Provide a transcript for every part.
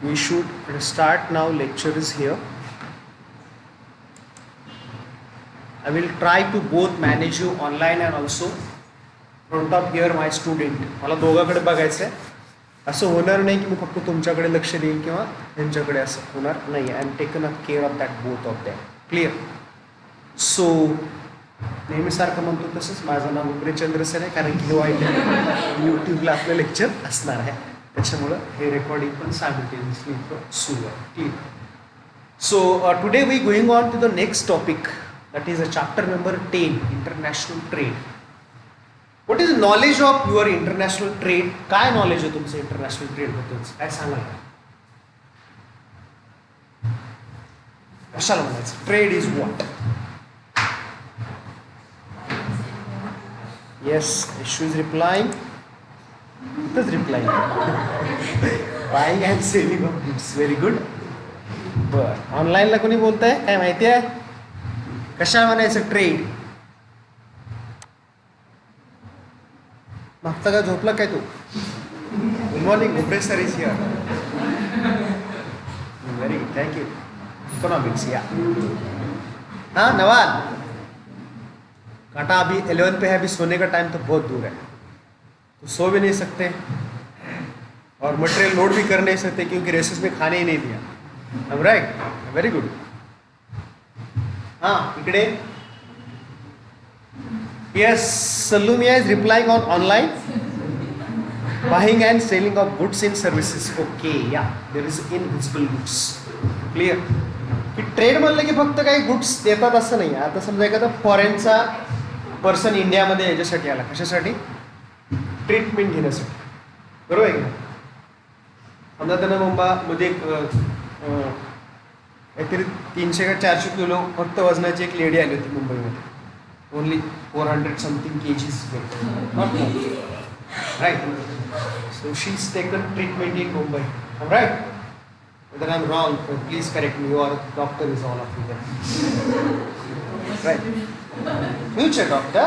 We should start now. Lecture is here. I will try to both manage you online and also front of here my student. मला दोघांकडे बघायचं आहे. असं होणार नाही की मी फक्त तुमच्याकडे लक्ष देईन किंवा त्यांच्याकडे असं होणार नाही. I am taken a care of that both of them. Clear? So नेहमीसारखं म्हणतो तसंच माझं नाव उग्रचंद्र सर आहे, कारण की यूट्यूबला आपलं लेक्चर असणार आहे, त्याच्यामुळं हे रेकॉर्डिंग पण सायमल्टेनियसली सुरू आहे. Clear? So today we going on to the next topic, that is a chapter number 10, international trade. What is knowledge of your international trade? काय नॉलेज आहे तुमचं इंटरनॅशनल ट्रेड बद्दल? काय सांगाल? कशाला म्हणायचं? Trade is what? Yes, Ishu is replying. इथंच replying. Buying and selling of goods. Very good. बरं, ऑनलाईनला कोणी बोलतंय? काय माहिती आहे? कशा म्हणायचं ट्रेड? मागचा का झोपला काय तू? Good morning. उब्रे sir is here. Very good, thank you. Economics या. हाँ नवाल, कांटा अभी 11 पे है, अभी सोने का टाइम तो बहुत दूर है, तो सो भी नहीं सकते और मटेरियल लोड भी कर नहीं सकते क्योंकि रेसेस में खाने ही नहीं दिया. राइट? Very good. हाँ इकडे. येस, सलूमिया is replying on online buying and selling of goods in services. Okay yeah, there is invisible goods. Clear? की ट्रेड म्हणलं की फक्त काही गुड्स देतात असं नाही. आता समजा एखादा फॉरेनचा पर्सन इंडियामध्ये याच्यासाठी आला, कशासाठी? ट्रीटमेंट घेण्यासाठी. बरोबर आहे का? समजा त्यांना मुंबईमध्ये काहीतरी 300 का 400 किलो फक्त वजनाची एक लेडी आली होती मुंबईमध्ये. Only 400 something kgs not more. Right? So she is taken treatment in Mumbai. Right? Whether I am wrong, please correct me. Your doctor is all of you there. Right? Future doctor,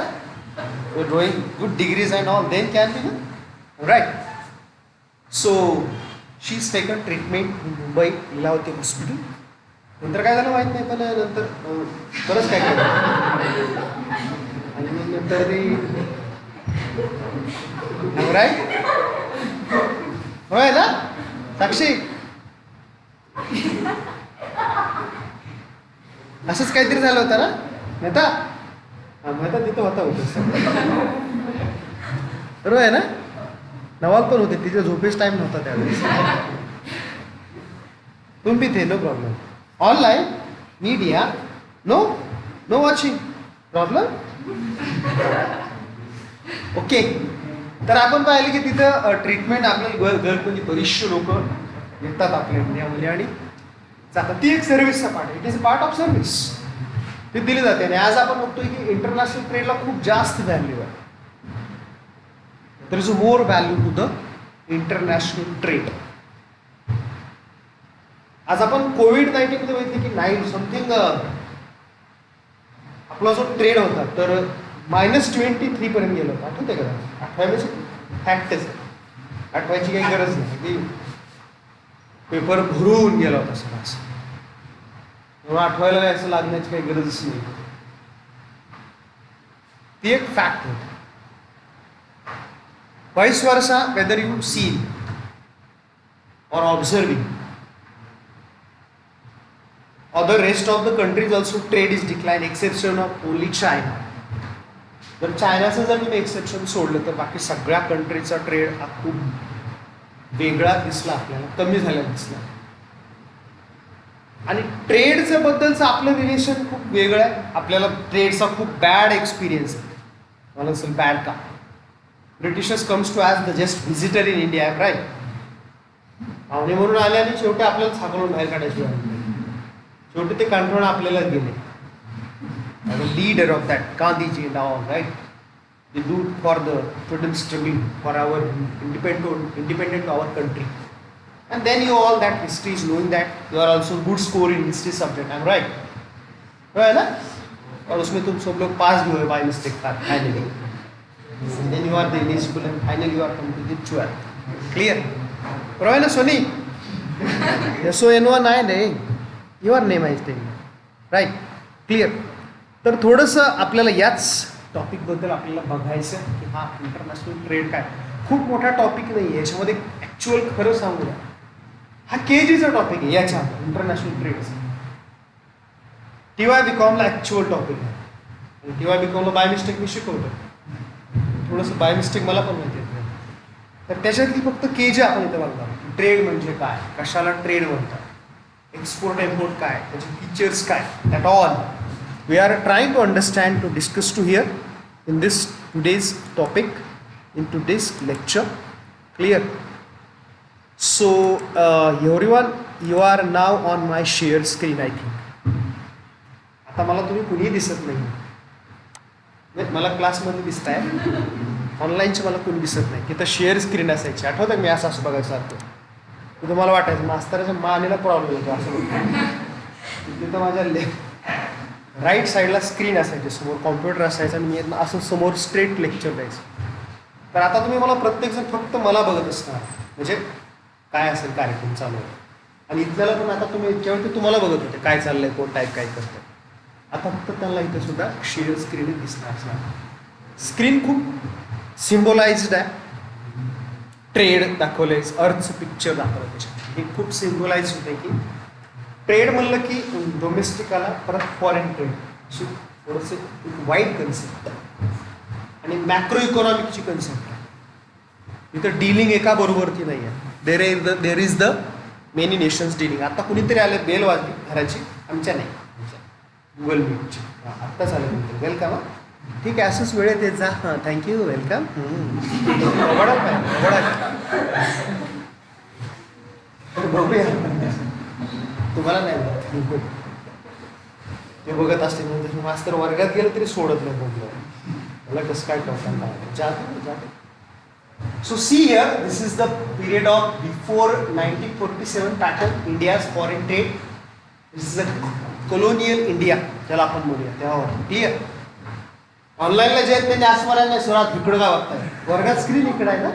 you are doing good degrees and all, then can be done. Right? So she is taken treatment in Mumbai, Lilavati hospital. नंतर काय झालं माहीत नाही, पण नंतर बरंच काय केलं आणि मग नंतर ते राईट होय ना साक्षी? असंच काहीतरी झालं होतं ना मेहता? मेहता तिथं होता बरोबर आहे ना? नवाब पण होते, तिच्या झोपेच टाइम नव्हता त्यावेळेस. तुम भी थे, no problem. Online media no no watching problem. Okay. तर आपण पाहिलं की तिथं ट्रीटमेंट आपल्याला घरगुती बरीचशी लोक येतात आपल्या इंडियामध्ये आणि जातात. ती एक सर्व्हिसचा part. It is a part of service. ती दिली जाते. आणि आज आपण बघतोय की इंटरनॅशनल ट्रेडला खूप जास्त व्हॅल्यू आहे. There is a more value to the international trade. आज आपण कोविड-19 मध्ये बघितलं की 9 समथिंग आपला जो ट्रेड होता तर -23 पर्यंत गेला होता. आठवते का? आठवायचं फॅक्टच आहे, आठवायची काही गरज नाही. की पेपर भरून गेला होता सगळा असं, म्हणून आठवायला काय असं लागण्याची काही गरजच नाही. ती एक फॅक्ट होती. Vice versa, whether you see or observing other rest of the countries also trade is declined exception of only China. जर चायनाचं जर तुम्ही एक्सेप्शन सोडलं तर बाकी सगळ्या कंट्रीचा ट्रेड हा खूप वेगळा दिसला आपल्याला, कमी झाला दिसला. आणि ट्रेडचं बद्दलचं आपलं रिलेशन खूप वेगळं आहे. आपल्याला ट्रेडचा खूप बॅड एक्सपिरियन्स आहे. मला असेल बॅड का? Britishers comes to as the just visitor in India. Right? पाहुणे म्हणून आले आणि शेवटी आपल्याला साकळून बाहेर काढायची वेळ. शेवटी ते कंट्रोल आपल्याला गेले. Leader of that Gandhiji and all, right? They do for the freedom struggle for our independent our country. And then you all that history is knowing that you are also good score in history subject. I'm right? है ना? और उसमें तुम सब लोग pass भी हुए by mistake finally. Then you are the eligible and finally you are come to the 12th. Clear? बरोबर है ना सोनी? SONO नाही रे, your name I telling, right, clear. तर थोडंसं आपल्याला याच टॉपिकबद्दल आपल्याला बघायचं की हा इंटरनॅशनल ट्रेड काय. खूप मोठा टॉपिक नाही आहे याच्यामध्ये, ॲक्च्युअल खरं सांगू द्या हा KGचा टॉपिक आहे याच्या इंटरनॅशनल ट्रेडचा. TY BComला ॲक्च्युअल टॉपिक आहे. TY BComला बाय मिस्टेक मी शिकवतो, थोडंसं बाय मिस्टेक मला पण माहिती आहे. तर त्याच्यातली फक्त KG आपण इथं बघणार. ट्रेड म्हणजे काय, कशाला ट्रेड म्हणतात, एक्सपोर्ट इम्पोर्ट काय, त्याचे फीचर्स काय, that all we are trying to understand, to discuss to here in this today's topic, in today's lecture. Clear? So everyone, you are now on my share screen, I think. आता मला तुम्ही कुणीही दिसत नाही, मला क्लासमध्ये दिसत आहे, ऑनलाईनचे मला कोणी दिसत नाही. तिथं शेअर स्क्रीन असायची, आठवतं मी असं बघायचं सारखं. तिथं मला वाटायचं मास्तराच्या मानेला प्रॉब्लेम होतो असं. तिथं माझ्या राईट साईडला स्क्रीन असायची, समोर कॉम्प्युटर असायचा आणि मी असं समोर स्ट्रेट लेक्चर द्यायचं. तर आता तुम्ही मला प्रत्येकजण फक्त मला बघत असणार, म्हणजे काय असेल कार्यक्रम चालू आहे. आणि इथल्याला पण आता तुम्ही इतक्यावरती तुम्हाला बघत होते काय चाललंय, कोण टाईप काय करतं. आता फक्त त्यांना इथं सुद्धा शेअर स्क्रीन दिसणार असणार. स्क्रीन खूप सिम्बोलाइज्ड आहे. ट्रेड दाखवलंय, अर्थचं पिक्चर दाखवलं त्याच्यात. हे खूप सिम्बोलाइज होते की ट्रेड म्हणलं की डोमेस्टिक आला, परत फॉरेन ट्रेड, अशी थोडंसं एक वाईड कन्सेप्ट आणि मॅक्रो इकॉनॉमिकची कन्सेप्ट आहे. इथं डीलिंग एका बरोबरती नाही आहे. There is the many nations dealing. आता कुणीतरी आले, बेल वाजली घराची, आमच्या नाही, गुगल मीटची. आत्ताच आलं नंतर वेलकम. ठीक आहे, असंच वेळेत येत जा. हां, थँक्यू, वेलकम. बघूया, तुम्हाला नाही ते बघत असते म्हणजे मास्तर वर्गात गेलं तरी सोडत नाही बघलं, मला कसं काय करताना जाते. So see here, this is the period of before 1947 pattern, India's foreign trade. This is a colonial India, ज्याला आपण म्हणूया तेव्हा. क्लिअर? ऑनलाईनला जे आहेत त्यांनी असं म्हणायला नाही, स्वरात इकडं का बघताय, वर्गात स्क्रीन इकडं आहे ना,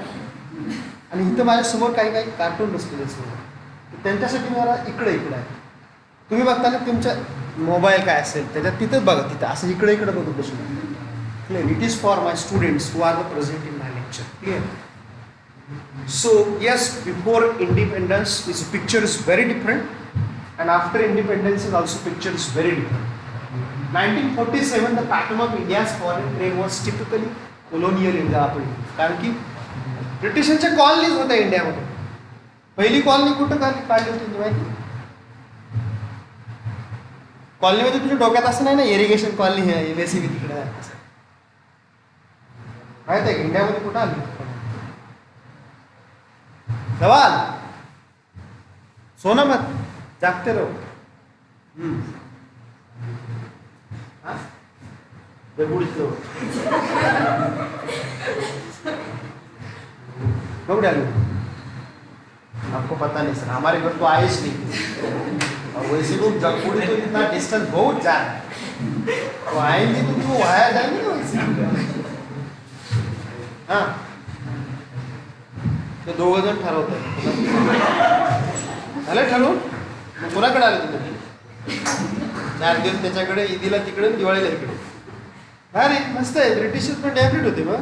आणि इथं माझ्यासमोर काही कार्टून बसलेले समोर, त्यांच्यासाठी मला इकडं आहे. तुम्ही बघताना तुमच्या मोबाईल काय असेल त्याच्यात तिथंच बघा, तिथं असं इकडे बघू बसू. Clear? It is for my students who are the present in my lecture. Clear? So yes, before independence is picture is very different and after independence is also picture is very different. 1947 the pattern of India's foreign trade was typically colonial India. आपण कारण की ब्रिटिशांच्या colonies होत्या इंडियामध्ये. पहिली colony कुठं काढली होती माहिती? कॉलनीमध्ये तुझ्या डोक्यात असं नाही ना, इरिगेशन कॉलनी आहे, LIC तिकडे आहे, माहित आहे का? इंडियामध्ये कुठं आली सवाल? सोना मत जागते रहो. कब डालू? आपको पता नहीं सर, हमारे घर तो आए ही नहीं, और वैसे लोग जगपुरी तो इतना डिस्टेंस बहुत जा रहा है, तो आएंगे तो वो आया जाएंगे ना वैसे. हां, ते दोघं जण ठरवतात. झालं ठरवून? मग कोणाकडे आलं तुम्ही? 4 दिवस त्याच्याकडे, ईदीला तिकडे, दिवाळीला इकडे. अरे मस्त आहे, ब्रिटिशच पण डेव्हलप होते मग.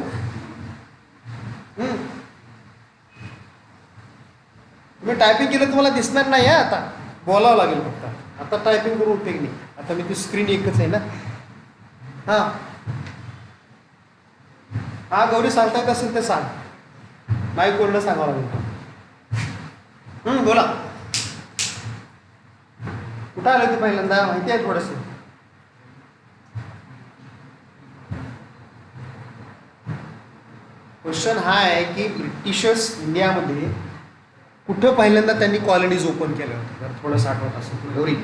तुम्ही टायपिंग केलं तुम्हाला दिसणार नाही आहे, आता बोलावं लागेल फक्त. आता टायपिंग करून उपयोग नाही, आता मी ती स्क्रीन एकच आहे ना. हां हां, गौरी सांगता येत असेल ते सांग, माईक पूर्ण सांगावं लागेल. बोला, कुठं आलं ते पहिल्यांदा माहिती आहे थोडंसं? क्वेश्चन हा आहे की ब्रिटिशर्स इंडियामध्ये कुठं पहिल्यांदा त्यांनी कॉलनीज ओपन केल्या होत्या, जर थोडंसं आठवत असेल गौरी.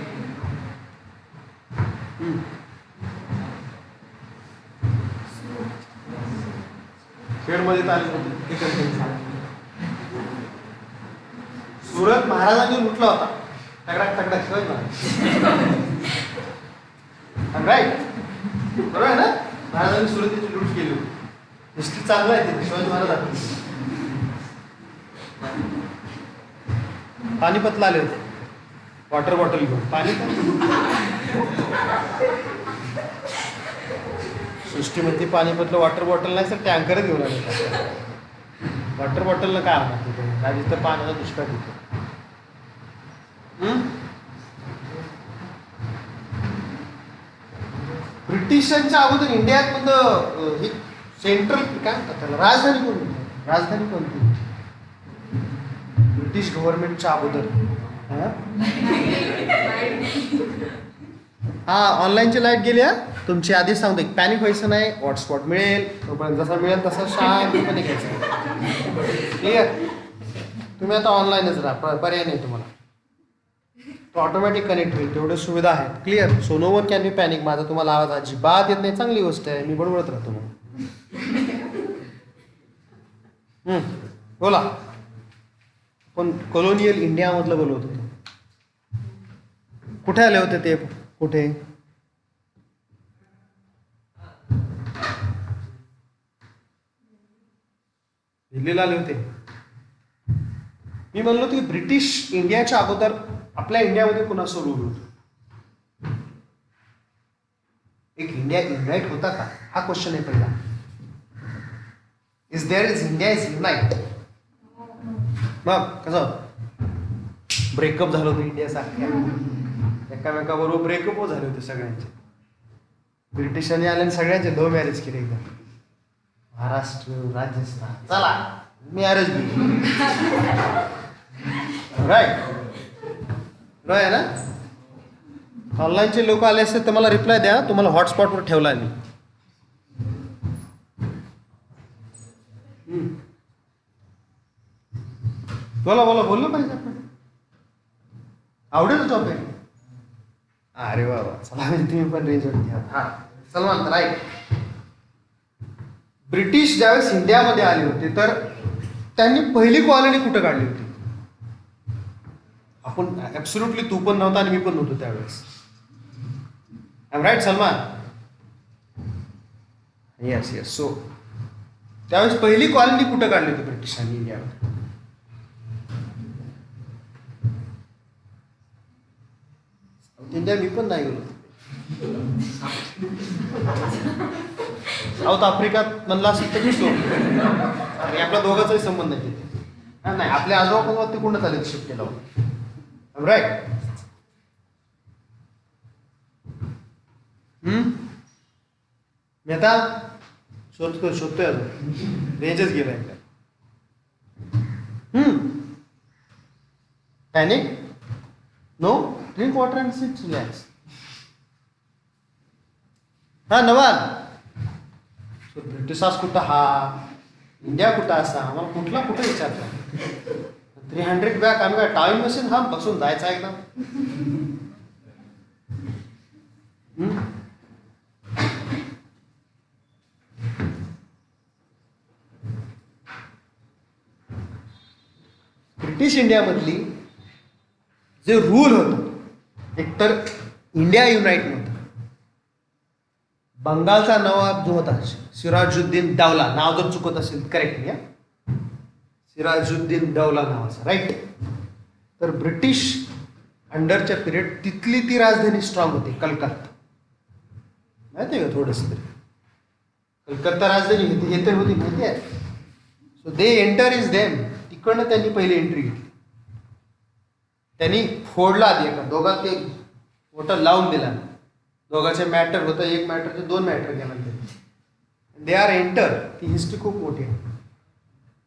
खेडमध्ये आले होते. सुरत महाराजांनी लुटला होता, तगडाक तगडाक शिवाय राईट, बरोबर आहे ना? महाराजांनी सुरतीची लूट केली होती. हिस्ट्री चांगलं आहे ते शिवाजी महाराज. पानिपतला आले होते वॉटर बॉटल घेऊन. पानिपत सृष्टीमध्ये पानिपतलं वॉटर बॉटल नाही सर, टँकरच घेऊन आले. वॉटर बॉटलनं काय होणार तिथे, आधीच तर पाण्याचा दुष्काळ तिथे. ब्रिटिशांच्या अगोदर इंडियात मधलं ही सेंट्रल काय म्हणतात त्याला, राजधानी कोणती, राजधानी कोणती ब्रिटिश गव्हर्नमेंटच्या अगोदर? हा ऑनलाईनची लाईट गेली. तुमची आधीच सांगतो, पॅनिक व्हायचं नाही, हॉटस्पॉट मिळेल तोपर्यंत, जसा मिळेल तसा शांतपणे घ्यायचं. क्लिअर? तुम्ही आता ऑनलाईनच राहा, पर्याय नाही तुम्हाला, तो ऑटोमॅटिक कनेक्ट होईल, तेवढे सुविधा आहेत. Clear? So no one can be panic. माझा तुम्हाला आवाज अजिबात येत नाही, चांगली गोष्ट आहे, मी बडबडत राहतो मग. बोला. पण कॉलोनियल इंडियामधलं बोलवत होतो. कुठे आले होते ते, कुठे? दिल्लीला आले होते. मी म्हणलो की ब्रिटिश इंडियाच्या अगोदर आपल्या इंडियामध्ये कुणाचं रूल होतं? एक इंडिया युनाइट होता का, हा क्वेश्चन आहे पहिला. Is there is India is unite? मग कसं ब्रेकअप झालं होतं इंडियासारख्या, एकामेकाबरोबर ब्रेकअप झाले होते सगळ्यांचे. ब्रिटिशांनी आले आणि सगळ्यांचे लव्ह मॅरेज केले एकदम. महाराष्ट्र, राजस्थान, चला मी अरेंज राईट राय ना. ऑनलाईनचे लोक आले असते तर मला रिप्लाय द्या, तुम्हाला हॉटस्पॉटवर ठेवला मी. बोला बोला, बोललं पाहिजे आपण, आवडेल टॉपिक. अरे वा वा, चला तुम्ही पण रेंज घ्या. हा सलमान राईट. ब्रिटिश ज्यावेळेस इंडियामध्ये आले होते तर त्यांनी पहिली कॉलनी कुठं काढली होती? आपण ऍब्सोल्युटली, तू पण नव्हता आणि मी पण नव्हतो त्यावेळेस. I am right Salman? Yes yes. So त्यावेळेस पहिली कॉलनी कुठं काढली होती ब्रिटिशांनी इंडियामध्ये? इंडिया मी पण नाही गेलो. साऊथ आफ्रिकात म्हणला असेल तर घेतो, आणि आपल्या दोघांचाही संबंध नाही तिथे. नाही, आपल्या आजोबा ते कुठं चालेल शिफ्ट केला होता. राईट. मी आता शोधतोय अजून, रेंजच गेला एकदा. Panic no, drink water and sit relax. हा नवाल. सो ब्रिटिशास कुठं, हा इंडिया कुठं असा, आम्हाला कुठला कुठं विचारता. 300 बॅक आम्ही काय टाइम मशीन हा बसून जायचा एकदम. ब्रिटिश इंडियामधली जे रूल होतं, एकतर इंडिया युनाइट नव्हतं. बंगालचा नवाब जो होता सिराजुद्दीन दौला, नाव जर चुकत असेल करेक्ट मी, सिराजुद्दीन दौला नावाचा, राईट. तर ब्रिटिश अंडरच्या पिरियड तिथली ती राजधानी स्ट्रॉंग होती, कलकत्ता. माहिती आहे का थोडंसं तरी? कलकत्ता राजधानी हे तर होती, माहिती आहे. So they enter is them. तिकडनं त्यांनी पहिली एंट्री घेतली. त्यांनी फोडला आधी एका दोघात, ते मोठा लावून दिला. दोघांचे मॅटर होतं, एक मॅटरचे 2 मॅटर घ्या म्हणते. They are enter. ती हिस्ट्री खूप मोठी आहे,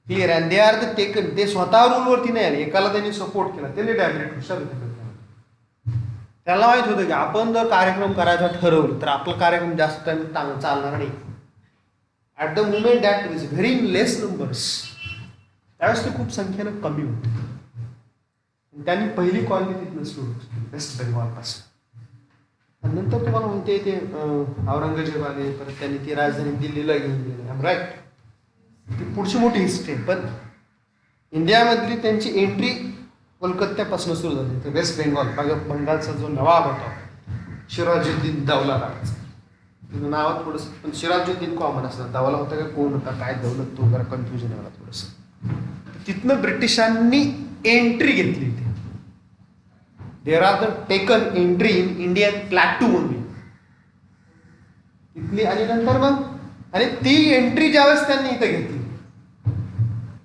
clear. And they are the taken. ते स्वतः रूलवरती नाही आले, एकाला त्यांनी सपोर्ट केला. त्यांनी डायरेक्ट हुशार होते. त्याला माहित होतं की आपण जर कार्यक्रम करायचा ठरवलं तर आपला कार्यक्रम जास्त टाइम चालणार नाही. At the moment that is very less numbers. त्यावेळेस ते खूप संख्येनं कमी होते. त्यांनी पहिली कॉलनी तिथनं सुरू केली, वेस्ट बेंगॉलपासून. आणि नंतर तुम्हाला म्हणते ते औरंगजेब आले, परत त्यांनी ती राजधानी दिल्लीला घेऊन गेली, राईट. ती पुढची मोठी हिस्ट्री. पण इंडियामधली त्यांची एंट्री कोलकात्यापासून सुरू झाली. तर वेस्ट बेंगॉल, बंगालचा जो नवाब होता सिराजुद्दीन दौला नावाचा, नावात थोडंसं, पण सिराजुद्दीन कॉमन असतं. दौला होता का कोण होता, काय दौलत, तो जरा कन्फ्युजन आहे मला थोडंसं. तिथनं ब्रिटिशांनी एंट्री घेतली होती. There are the taken entry in Indian plateau only. तिथली आणि नंतर मग आणि ती एंट्री ज्यावेळेस त्यांनी इथं घेतली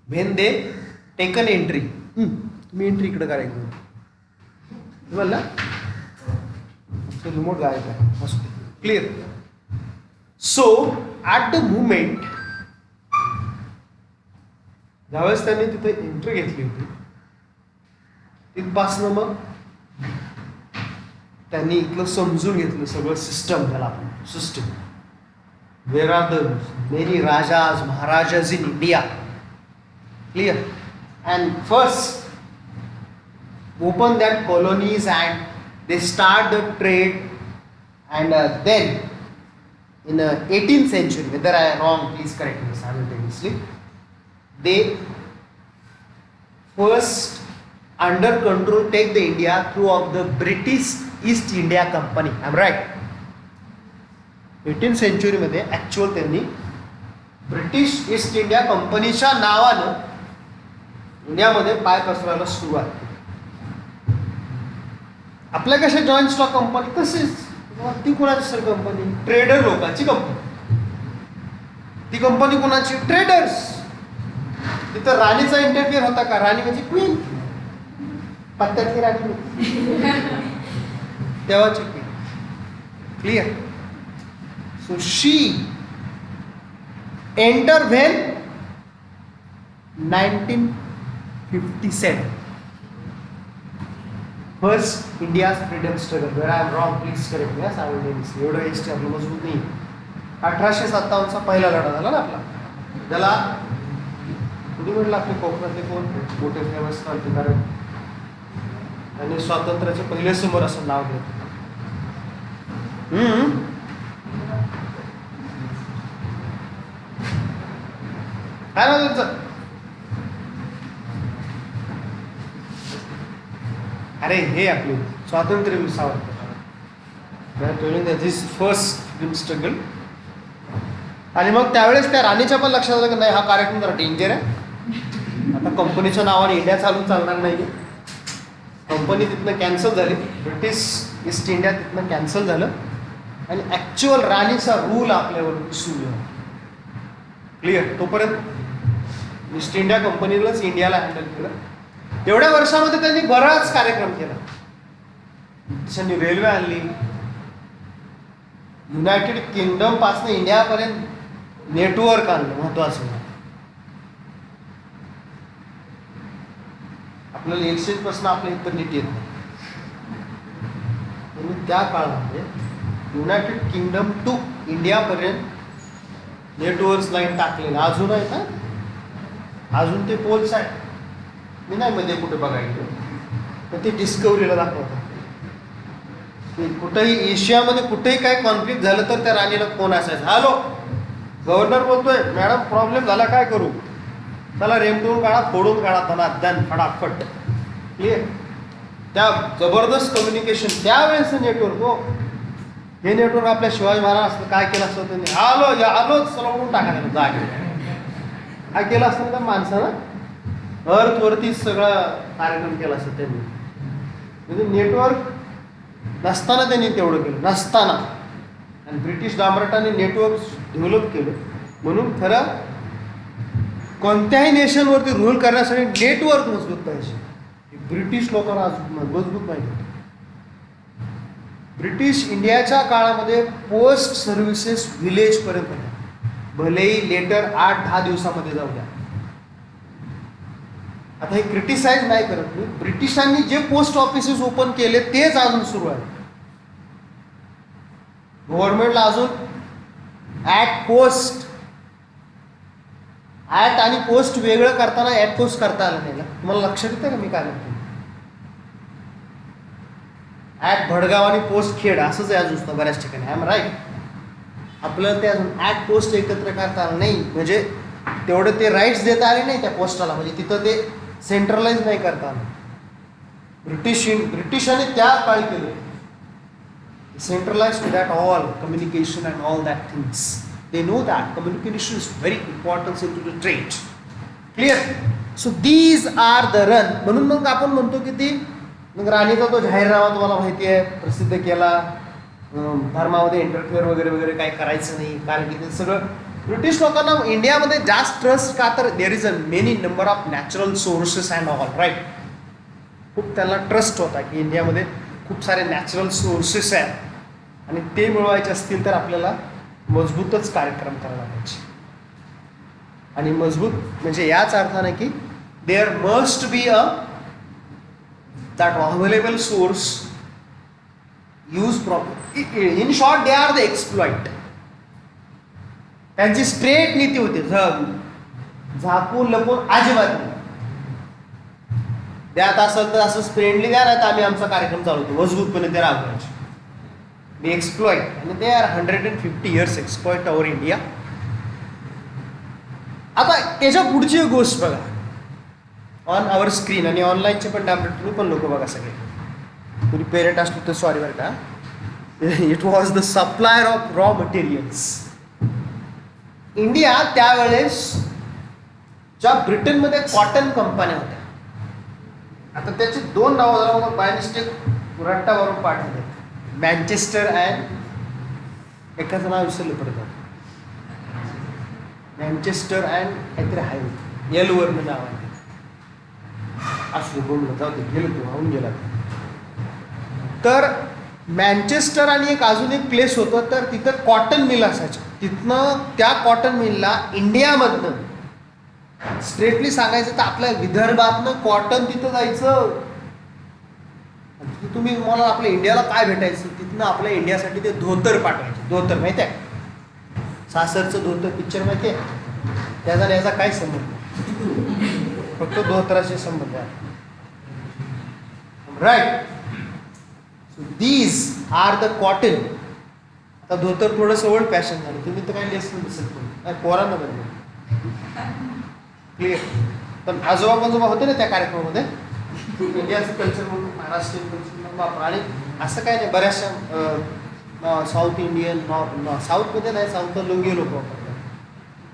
वेन दे टेकन एंट्री. तुम्ही एंट्री इकडे करायची बोलला रिमोट गायब आहे असू दे. Clear. So at the moment ज्यावेळेस त्यांनी तिथे एंट्री घेतली होती तिथपासनं मग त्यांनी इथलं समजून घेतलं सगळं सिस्टम. त्याला आपण system where are the many rajas maharajas in India. Clear. And first open that colonies and they start the trade and then in 18th century, whether I am wrong please correct me simultaneously, they first under control take the India through of the British East India Company. I am right? 18th century मध्ये actual त्यांनी British east India कंपनीच्या नावानं इंडियामध्ये पाय पसरायला सुरुवात केली. आपल्या कशा जॉईंट स्टॉक कंपनी तसेच ती कोणाची सर कंपनी ट्रेडर लोकांची कंपनी. ती कंपनी कोणाची ट्रेडर्स. तिथं राणीचा इंटरफिअर होता का. राणी म्हणजे क्वीन पत्त्यातली राणी तेव्हाची queen. Clear. So she enter when 1957 first India's freedom struggle. Where I am wrong please correct me. Simultaneously एवढं हिस्ट्री आपलं मजबूत नाही. 1857चा पहिला लढा झाला ना आपला. त्याला कुठे म्हटलं आपले कोकणातले कोण मोठे फेमस क्रांतिकारक आणि स्वातंत्र्याचे पहिले समोर असं नाव घेत. काय नाव त्यांचं. अरे हे आपले स्वातंत्र्य सावरकर दिस फर्स्ट फ्रीडम स्ट्रगल. आणि मग त्यावेळेस त्या राणीच्या पण लक्षात आलं की नाही हा कार्यक्रम जरा डेंजर आहे. आता कंपनीच्या नावाने इंडिया चालणार नाही. कंपनी तिथनं कॅन्सल झाली. ब्रिटिश ईस्ट इंडिया तिथनं कॅन्सल झालं आणि ॲक्च्युअल राणीचा रूल आपल्यावर सुरू झाला. क्लिअर. तोपर्यंत ईस्ट इंडिया कंपनीलाच इंडियाला हँडल केलं. एवढ्या वर्षामध्ये त्यांनी बराच कार्यक्रम केला. त्यांनी रेल्वे आणली. युनायटेड किंगडम पासून इंडियापर्यंत नेटवर्क आणलं. महत्वाचं आपल्याला एक्सचेंज पासून आपल्या इंटरनेट येत नाही. म्हणून त्या काळामध्ये युनायटेड किंगडम टू इंडियापर्यंत नेटवर्क लाईन टाकलेलं अजून आहे का. अजून ते पोल्स आहेत. मी नाही मध्ये कुठे बघायचं तर ते डिस्कवरीला दाखवतात की कुठेही एशियामध्ये कुठेही काय कॉन्फ्लिक्ट झालं तर त्या राणीला फोन असायचा. हॅलो गव्हर्नर बोलतोय मॅडम प्रॉब्लेम झाला काय करू. चला रेमटून काढा फोडून काढा त्यांना दन फटाफट. क्लिअर. त्या जबरदस्त कम्युनिकेशन त्यावेळेस नेटवर्क. हो हे नेटवर्क आपल्या शिवाजी महाराज असतं काय केलं असतं त्यांनी. आलो चलवून टाकायला जागे काय केलं असतं त्या माणसानं अर्थवरतीच सगळा कार्यक्रम केला असं त्यांनी. म्हणजे नेटवर्क नसताना त्यांनी तेवढं केलं नसताना. आणि ब्रिटिश सम्राटांनी नेटवर्क डेव्हलप केलं. म्हणून खरं कोणत्याही नेशनवरती रूल करण्यासाठी नेटवर्क मजबूत पाहिजे. ब्रिटिश लोकांना आज मजबूत पाहिजे. ब्रिटिश इंडियाच्या काळामध्ये पोस्ट सर्व्हिसेस विलेजपर्यंत होत्या. भलेही लेटर 8-10 दिवसामध्ये जाऊ द्या. आता हे क्रिटिसाइज नाही करत मी. ब्रिटिशांनी जे पोस्ट ऑफिसेस ओपन केले तेच अजून सुरू आहे. गव्हर्नमेंटला अजून ऍट आणि पोस्ट वेगळं करताना ऍट पोस्ट करता आलं नाही. तुम्हाला लक्षात येतं का मी काय म्हणतो. ऍट भडगाव आणि पोस्ट खेड असंच आहे अजून बऱ्याच ठिकाणी. I am right. आपलं ते अजून ऍट पोस्ट एकत्र करता आलं नाही. म्हणजे तेवढं ते राईट्स देता आले नाही त्या पोस्टाला. म्हणजे तिथं ते सेंट्रलाइज नाही करता आलं. ब्रिटिशांनी त्या काळी केलं. Centralized to that all communication and all that things. They know that communication is very important into the trade. Clear? So these are the run. म्हणून मग आपण म्हणतो की ती मग राणीचा तो जाहीरनामा तुम्हाला माहिती आहे, प्रसिद्ध केला, धर्मामध्ये इंटरफिअर वगैरे वगैरे काही करायचं नाही, कारण की ते सगळं ब्रिटिश लोकांना इंडियामध्ये जास्त ट्रस्ट का, तर there is a many number of natural sources and all right. खूप त्यांना ट्रस्ट होता की इंडियामध्ये खूप सारे नॅचरल सोर्सेस आहेत आणि ते मिळवायचे असतील तर आपल्याला मजबूतच कार्यक्रम करायला पाहिजे. आणि मजबूत म्हणजे याच अर्थाने की there must be a that available source use proper. In short they are the exploit. त्यांची स्ट्रेट नीती होती, झाकून लपून अजिबात नाही. द्यात असेल तर असं फ्रेंडली द्या, नाही तर आम्ही आमचा कार्यक्रम चालवतो मजबूतपणे ते राबवायचे. दे एक्सप्लॉइट आणि they are 150 years exploit over India. आता त्याच्या पुढची एक गोष्ट बघा ऑन आवर स्क्रीन, आणि ऑनलाईनचे पण टॅबलेट तुम्ही पण लोक बघा सगळे. तुम्ही पेरेंट असतो तर सॉरी बरं का. It was the supplier of raw materials. India त्यावेळेस ज्या ब्रिटनमध्ये कॉटन कंपन्या होत्या, आता त्याची दोन नावं बाय मिस्टेक रट्टावरून पाठवले, मँचेस्टर अँड एकाचं नाव विसरलं पडतं, मँचेस्टर अँड काहीतरी आहे एलवरनं नाव आहे. असं बोललं जाऊ दे, गेलो तो होऊन गेला. तर मँचेस्टर आणि एक अजून एक प्लेस होतं, तर तिथं कॉटन मिल असायचं. तिथनं त्या कॉटन मिलला इंडियामधनं स्ट्रेटली सांगायचं तर आपल्या विदर्भातनं कॉटन तिथं जायचं. तुम्ही मला आपल्या इंडियाला काय भेटायचं, तिथनं आपल्या इंडियासाठी ते धोतर पाठवायचे. धोतर माहिती आहे, सासरचं धोतर पिक्चर माहिती आहे, त्याचा याचा काय संबंध, फक्त धोतराचे संबंध आहे right. So these are the cotton. आता धोतर थोडंसं ओल्ड फॅशन झालं, तुम्ही तर काही लेसन दिसत नाही, पोरांना बनले क्लिअर. पण आजोबा पंजोबा होते ना त्या कार्यक्रमामध्ये, इंडियाचं कल्चर म्हणून महाराष्ट्रीयन कल्चर वापर. आणि असं काय नाही, बऱ्याचशा साऊथ इंडियन साऊथमध्ये नाही, साऊथला लुंगी लोक वापरतात,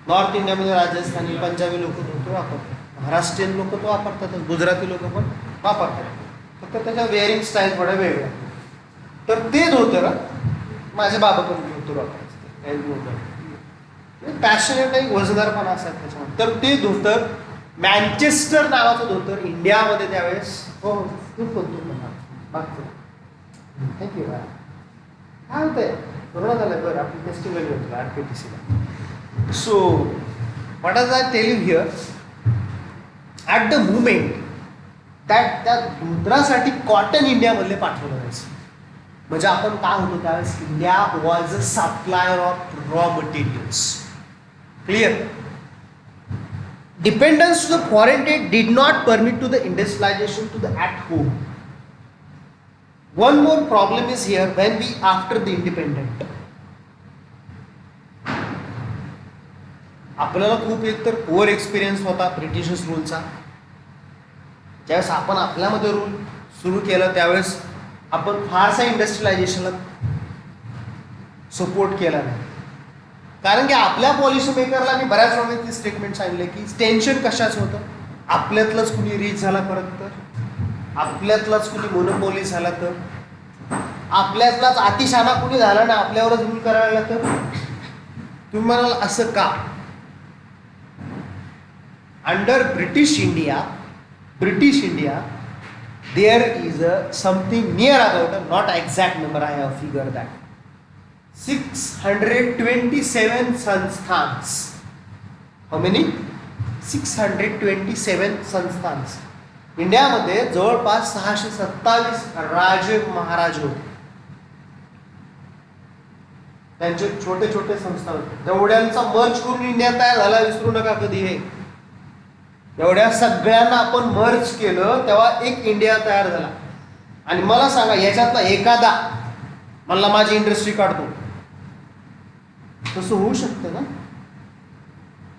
नॉर्थ इंडियामध्ये राजस्थानी पंजाबी लोक तो वापरतात, महाराष्ट्रीयन लोक तो वापरतात, गुजराती लोक पण वापरतात, फक्त त्याच्या वेअरिंग स्टाईल थोड्या वेगळ्या. तर ते धोतर माझे बाबा पण धोतर वापरायचे, पॅशनेट नाही, वजनदारपणा असायचा त्याच्यामध्ये. तर ते धोतर मँचेस्टर नावाचं धोतर इंडियामध्ये त्यावेळेस हो खूप होतो मागचं. थँक्यू. काय होतंय, कोरोना झालं बरं, आपली फेस्टिवल होतं RKTCला. So what are I tell you here, at the moment that त्या धोतरासाठी कॉटन इंडियामधले पाठवलं जायचं. म्हणजे आपण काय होतो त्यावेळेस, India was a supplier of raw materials. Clear? Dependence to the foreign trade did not permit to the industrialization to the at home. One more problem is here when we after the independent. आपल्याला खूप एक तर over experience होता Britishers रूलचा. ज्यावेळेस आपण आपल्यामध्ये rule सुरू केलं त्यावेळेस आपण फारसा इंडस्ट्रियलायझेशनला सपोर्ट केला नाही. कारण की आपल्या पॉलिसी मेकरला मी बऱ्याच वेळा स्टेटमेंट सांगितले की टेन्शन कशाच होतं, आपल्यातलाच कुणी रीच झाला परत तर, आपल्यातलाच कुणी मोनोपॉली झाला तर, आपल्यातलाच अतिशाना कुणी झाला ना आपल्यावरच रूल करायला तर. तुम्ही म्हणाल असं का. Under British India there is a something near about, not exact number, I have figure that, 627 संस्थांस. How many? 627 संस्थांस. इंडियामध्ये जवळपास 627 राजे महाराज होते, त्यांचे छोटे छोटे संस्था होते. एवढ्यांचा मर्ज करून इंडिया तयार झाला, विसरू नका कधी हे. एवढ्या सगळ्यांना आपण मर्ज केलं तेव्हा एक इंडिया तयार झाला. आणि मला सांगा याच्यातला एखादा मला माझी इंडस्ट्री काढतो, तसं होऊ शकतं ना?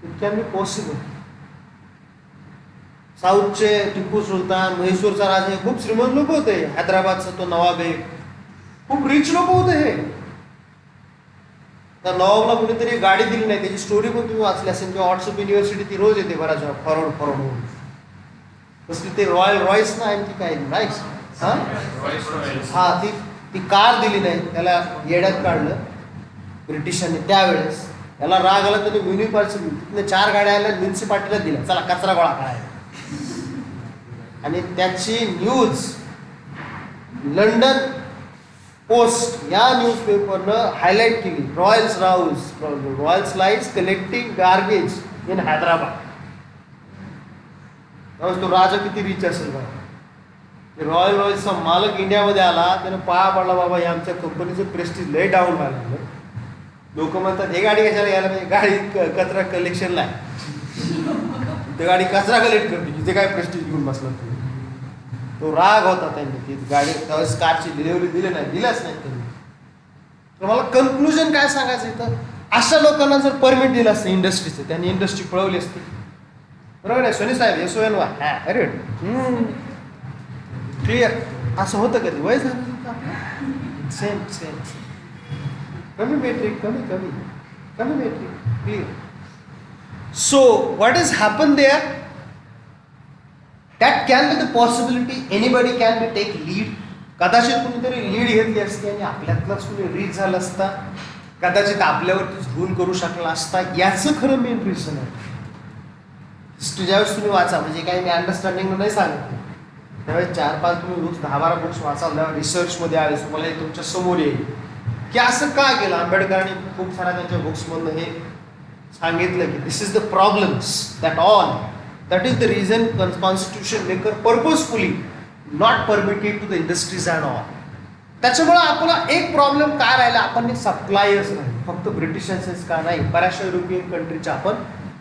It can be possible. साऊथचे टिपू सुलतान, म्हैसूरचा राजा हे खूप श्रीमंत लोक होते. हैदराबादचा तो नवाब आहे, खूप रिच लोक होते हे. त्या नवाबला कुणीतरी गाडी दिली नाही, त्याची स्टोरी पण तुम्ही वाचली असेल किंवा व्हॉट्सअप युनिव्हर्सिटी ती रोज येते बऱ्याच वेळा फॉरवर्ड होऊन. कसली ते रॉयल रॉयस ना आहे ती काय राईस हा ती ती कार दिली नाही, त्याला येड्यात काढलं ब्रिटिशांनी त्यावेळेस. याला राग आला तर म्युनिसिपाल्टी 4 गाड्या आल्या, म्युन्सिपाल्टीला दिल्या, चला कचरा गोळा करायला. आणि त्याची न्यूज लंडन पोस्ट या न्यूजपेपरनं हायलाईट केली, Royals lights collecting garbage in Hyderabad. त्यावेळेस तो राजा किती रिच असेल बघा. रॉयल रॉयल्सचा मालक इंडियामध्ये आला, त्यानं पाया पडला, बाबा हे आमच्या कंपनीचं प्रेस्टीज लय डाऊन झालं. लोक म्हणतात हे गाडी कशाला घ्यायला पाहिजे, गाडी कचरा कलेक्शनला आहे, ते गाडी कचरा कलेक्ट करते, तिथे काय प्रेस्टीज घेऊन बसला तुम्ही. तो राग होता त्यांनी, ती गाडी त्यावेळेस कारची डिलिव्हरी दिल्याच नाही त्यांनी. तर मला कन्क्लुजन काय सांगायचं इथं, अशा लोकांना जर परमिट दिलं असतं इंडस्ट्रीचं, त्यांनी इंडस्ट्री पळवली असती. बरोबर आहे सोनी साहेब, SON वा अरे क्लिअर. असं होतं कधी वय झालं सेम कमी मेट्रिक कमी metric clear. So what is happen there, that can be the possibility, anybody can be take lead. कदाचित कुणीतरी लीड घेतली असती आणि आपल्यातलाच कुणी रीच झालं असता, कदाचित आपल्यावरतीच भूल करू शकला असता. याचं खरं मेन रिझन आहे. ज्यावेळेस तुम्ही वाचा, म्हणजे काही मी अंडरस्टँडिंग नाही सांगत, त्यावेळेस 4-5 तुम्ही रोज 10-12 बुक्स वाचाल, रिसर्चमध्ये आले तुम्हाला हे तुमच्या समोर येईल की असं का केलं. आंबेडकरांनी खूप साऱ्या त्यांच्या बुक्समधनं हे सांगितलं की this is the problems that is the reason constitution maker purposefully not permitted to the industries and all. त्याच्यामुळं आपला एक प्रॉब्लेम काय राहिला, आपण सप्लायर्स राहिलो, फक्त ब्रिटिशांचेच का नाही, बऱ्याचशा युरोपियन कंट्रीच्या आपण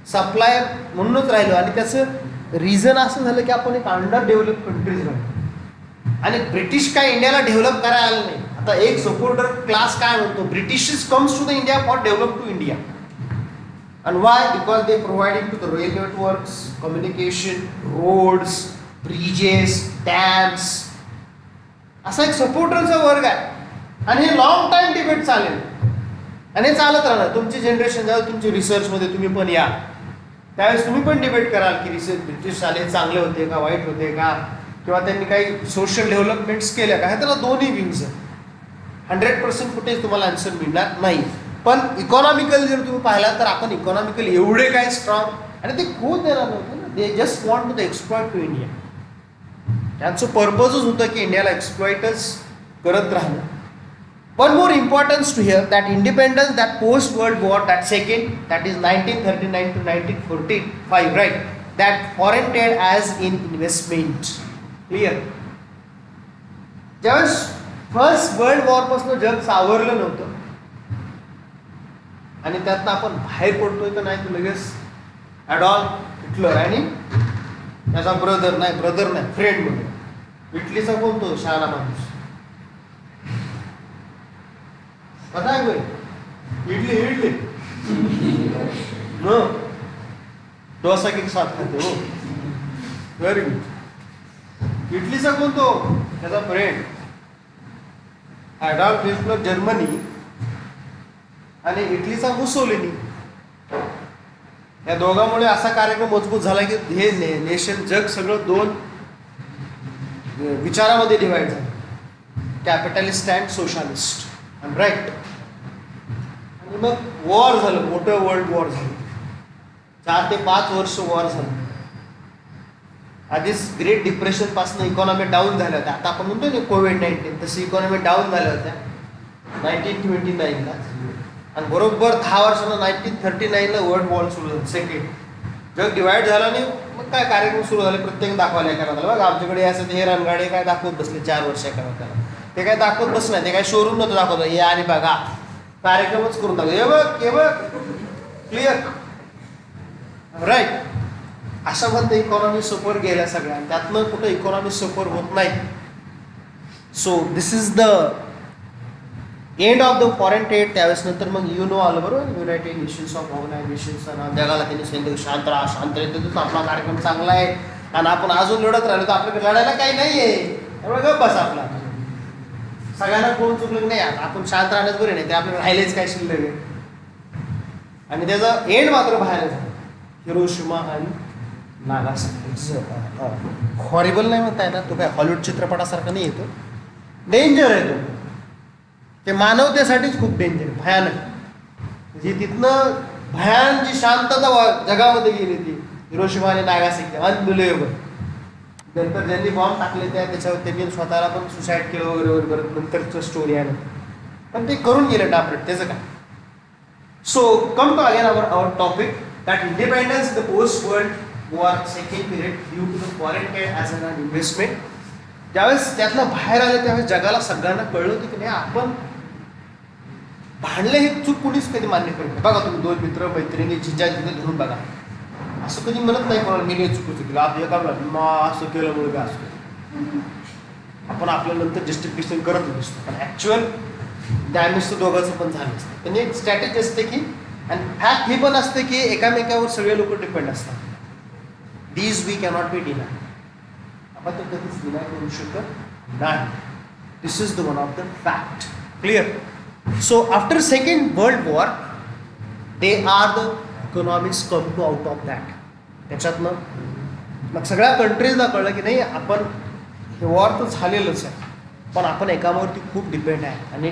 सप्लायर म्हणूनच राहिलो. आणि त्याचं रिझन असं झालं की आपण एक अंडर डेव्हलप कंट्रीज राहिलो आणि ब्रिटिश काय इंडियाला डेव्हलप करायला आलं नाही. आता एक सपोर्टर क्लास काय म्हणतो, British comes to the India for develop to India. And why? Because they providing to the rail networks, communication, roads, bridges, dams. असा एक सपोर्टरचा वर्ग आहे आणि हे लॉंग टाइम डिबेट चालेल आणि हे चालत राहणार. तुमची जनरेशन जेव्हा तुमची रिसर्चमध्ये तुम्ही पण या, त्यावेळेस तुम्ही पण डिबेट कराल की रिसर्च ब्रिटिश आले चांगले होते का, वाईट होते का, किंवा त्यांनी काही सोशल डेव्हलपमेंट्स केल्या का. हे त्याला दोन्ही विंग्स आहे. 100% फुटेज तुम्हाला आन्सर मिळणार नाही. पण इकॉनॉमिकल जर तुम्ही पाहिला तर आपण इकॉनॉमिकल एवढे काय स्ट्रॉंग आणि ते खूप देणार नव्हतं ना. They just want to the exploit to India. त्यांचं पर्पजच होतं की इंडियाला एक्सप्लॉइटच करत राहणं. One more importance to here that independence that post world war that second that is 1939 to 1945 right, that oriented as in investment. Clear. ज्यावेळेस first world वॉरपासून जग सावरलं नव्हतं आणि त्यातनं आपण बाहेर पडतोय तर नाही, तर लगेच ॲडॉल्फ हिटलर आणि त्याचा ब्रदर नाही फ्रेंड म्हणून इटलीचा कोणतो शहाणा माणूस पता आहे कोई, इडली नो डोसा के साथ खाते हो. Very good. इटलीचा कोणतो त्याचा फ्रेंड ॲडॉल्फ हिटलर जर्मनी आणि इटलीचा मुसोलिनी. या दोघांमुळे असा कार्यक्रम मजबूत झाला की हे नेशन जग सगळं 2 विचारामध्ये डिवाइड झालं, कॅपिटलिस्ट अँड सोशलिस्ट. राईट. आणि मग वॉर झालं, मोठं वर्ल्ड वॉर झालं. 4 ते 5 वर्ष वॉर झालं. आधीच ग्रेट डिप्रेशन पासून इकॉनॉमी डाऊन झाल्या होत्या. आता आपण म्हणतो ना कोविड-19, तशी इकॉनॉमी डाऊन झाल्या होत्या 1929ला. आणि बरोबर 10 वर्षांना 1939ला वर्ल्ड वॉर सुरू झालं, सेकंड. जग डिवाइड झालं आणि मग काय कार्यक्रम सुरू झाले, प्रत्येक दाखवायला एखादा झाला. बघा आमच्याकडे असं हे रणगाडे काय दाखवत बसले 4 वर्ष एखाद्याला. ते काय दाखवत बस नाही, ते काय शोरूम नव्हतं दाखवतं, हे आणि बघा कार्यक्रमच करून टाकतो, हे बघ क्लिअर. राईट. अशा म्हणते इकॉनॉमी सफर गेल्या सगळ्या, त्यातनं कुठं इकॉनॉमी सफर होत नाही. So this is the end of the foreign trade. त्यावेळेस नंतर मग युनो आलं बरोबर, युनायटेड नेशन्स ऑफ ऑर्गनायझेशन्स. जगाला त्यांनी सांगितलं शांत राहा, आपला कार्यक्रम चांगला आहे आणि आपण अजून लढत राहिलो तर आपल्याकडे लढायला काही नाही आहे, त्यामुळे गप बस आपला. सगळ्यांना कोण चुकलं नाही, आपण शांत राहण्याच बरे नाही, ते आपल्याला राहिलेच काय शिल्लक आहे. आणि त्याचा एंड मात्र बाहेर झाला, हिरोशिमा आणि नागासाकी हॉरिबल नाही म्हणताय ना, तो काय हॉलिवूड चित्रपटासारखा नाही येतो, डेंजर आहे तो. ते मानवतेसाठीच खूप डेंजर, भयानक. म्हणजे तिथनं भयान जी शांतता जगामध्ये गेली ती हिरोशिमा आणि नागासाकी, अनबिलिव्हेबल. नंतर ज्यांनी बॉम्ब टाकले त्याच्यावर त्यांनी स्वतःला पण सुसाईड केलं वगैरे वगैरे, नंतरचं स्टोरी आहे. पण ते करून गेले डापरेट, त्याचं काय. So come to again our topic that independence in the post-World War second period due to the foreign trade as an investment. ज्यावेळेस त्यातनं बाहेर आले त्यावेळेस जगाला सगळ्यांना कळलं होतं की नाही, आपण भांडले हे चूक कुणीच कधी मान्य करत नाही. बघा तुम्ही दोन मित्र मैत्रिणी जिजा जिथे धरून बघा, असं कधी म्हणत नाही कोणाला मी नाही चुकीचं केलं, आपल्या का असं केलं मुळे काय असं. आपण आपल्या नंतर जस्टिफिकेशन करत नसतो, पण ॲक्च्युअल डॅमेज तर दोघांचं पण झालं असतं. म्हणजे एक स्ट्रॅटेजी असते की, आणि फॅक्ट ही पण असते की एकामेकावर सगळे लोक डिपेंड असतात. These we cannot be deny. आपण तर कधीच डिनाय करू शकत नाही. This is the one of the fact. Clear. So after second world war they are the economics come to out of that. त्याच्यातनं मग सगळ्या कंट्रीजला कळलं की नाही, आपण हे वॉर तर झालेलंच आहे, पण आपण एकावरती खूप डिपेंड आहे, आणि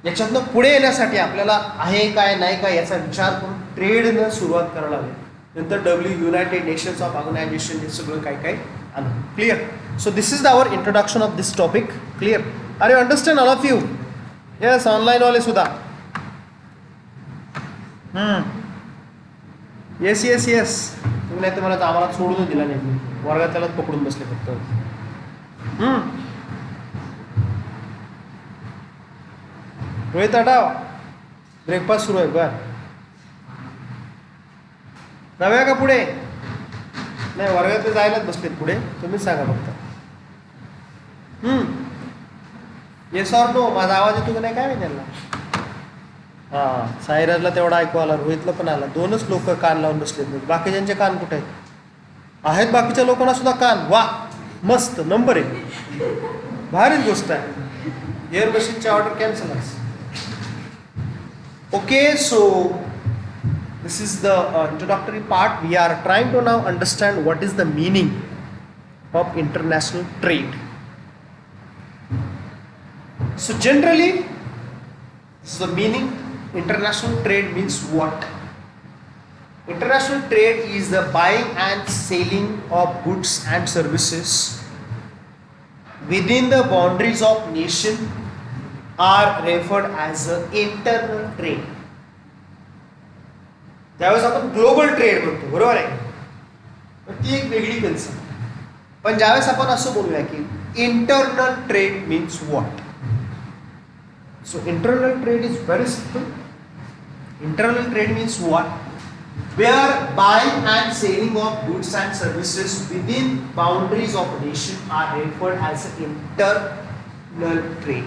याच्यातनं पुढे येण्यासाठी आपल्याला आहे काय नाही काय याचा विचार करून ट्रेडनं सुरुवात करायला हवी. नंतर युनायटेड नेशन्स ऑफ ऑर्गनायझेशन हे सगळं काय काय आलं. Clear. So this is our introduction of this topic. Clear. Are you understand all of you? Yes. ऑनलाईनवाले सुद्धा. Yes yes yes. तुम्ही नाही तर मला आम्हाला सोडून दिला नाही, वर्गात त्यालाच पकडून बसले फक्त. रोहित आटाव, ब्रेकफास्ट सुरू आहे. बर जाऊया का पुढे? नाही, वर्गातले जायलाच बसलेत पुढे, तुम्हीच सांगा फक्त. Yes or no. माझा आवाज येतो का नाही काय माहिती त्यांना. हां, साईराजला तेवढा ऐकू आला, रोहितला पण आला. दोनच लोक कान लावून बसलेत, बाकीच्यांचे कान कुठे आहेत? बाकीच्या लोकांना सुद्धा कान. वा, मस्त, नंबर आहे, भारीच गोष्ट आहे. एअर मशीनची ऑर्डर कॅन्सल आहे. Okay, so this is the introductory part. We are trying to now understand what is the meaning of international trade. So generally, this is the meaning. International trade means what? International trade is the buying and selling of goods and services within the boundaries of nation are referred as internal trade. त्यावेळेस आपण global trade म्हणतो, बरोबर आहे, ती एक वेगळी concept. पण ज्यावेळेस आपण असं बोलूया की internal trade means what. So internal trade is very simple. Internal trade means what? Where buying and selling of goods and services within boundaries of nation are referred as internal trade.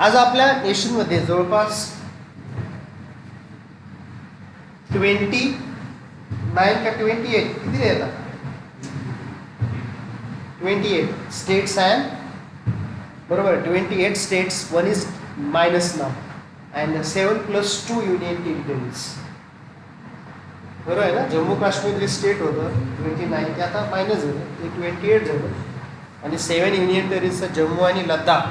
आज आपल्या नेशनमध्ये जवळपास 29 का 28 किती येतात? 28 states and, बरोबर, 28 states. 1 is minus now and 7+2 union territories. बरोबर आहे ना. जम्मू काश्मीर जे स्टेट होतं 29, ते आता मायनस झालं, ते 28 झालं. आणि 7 युनियन टेरिटरीजचं जम्मू आणि लडाख,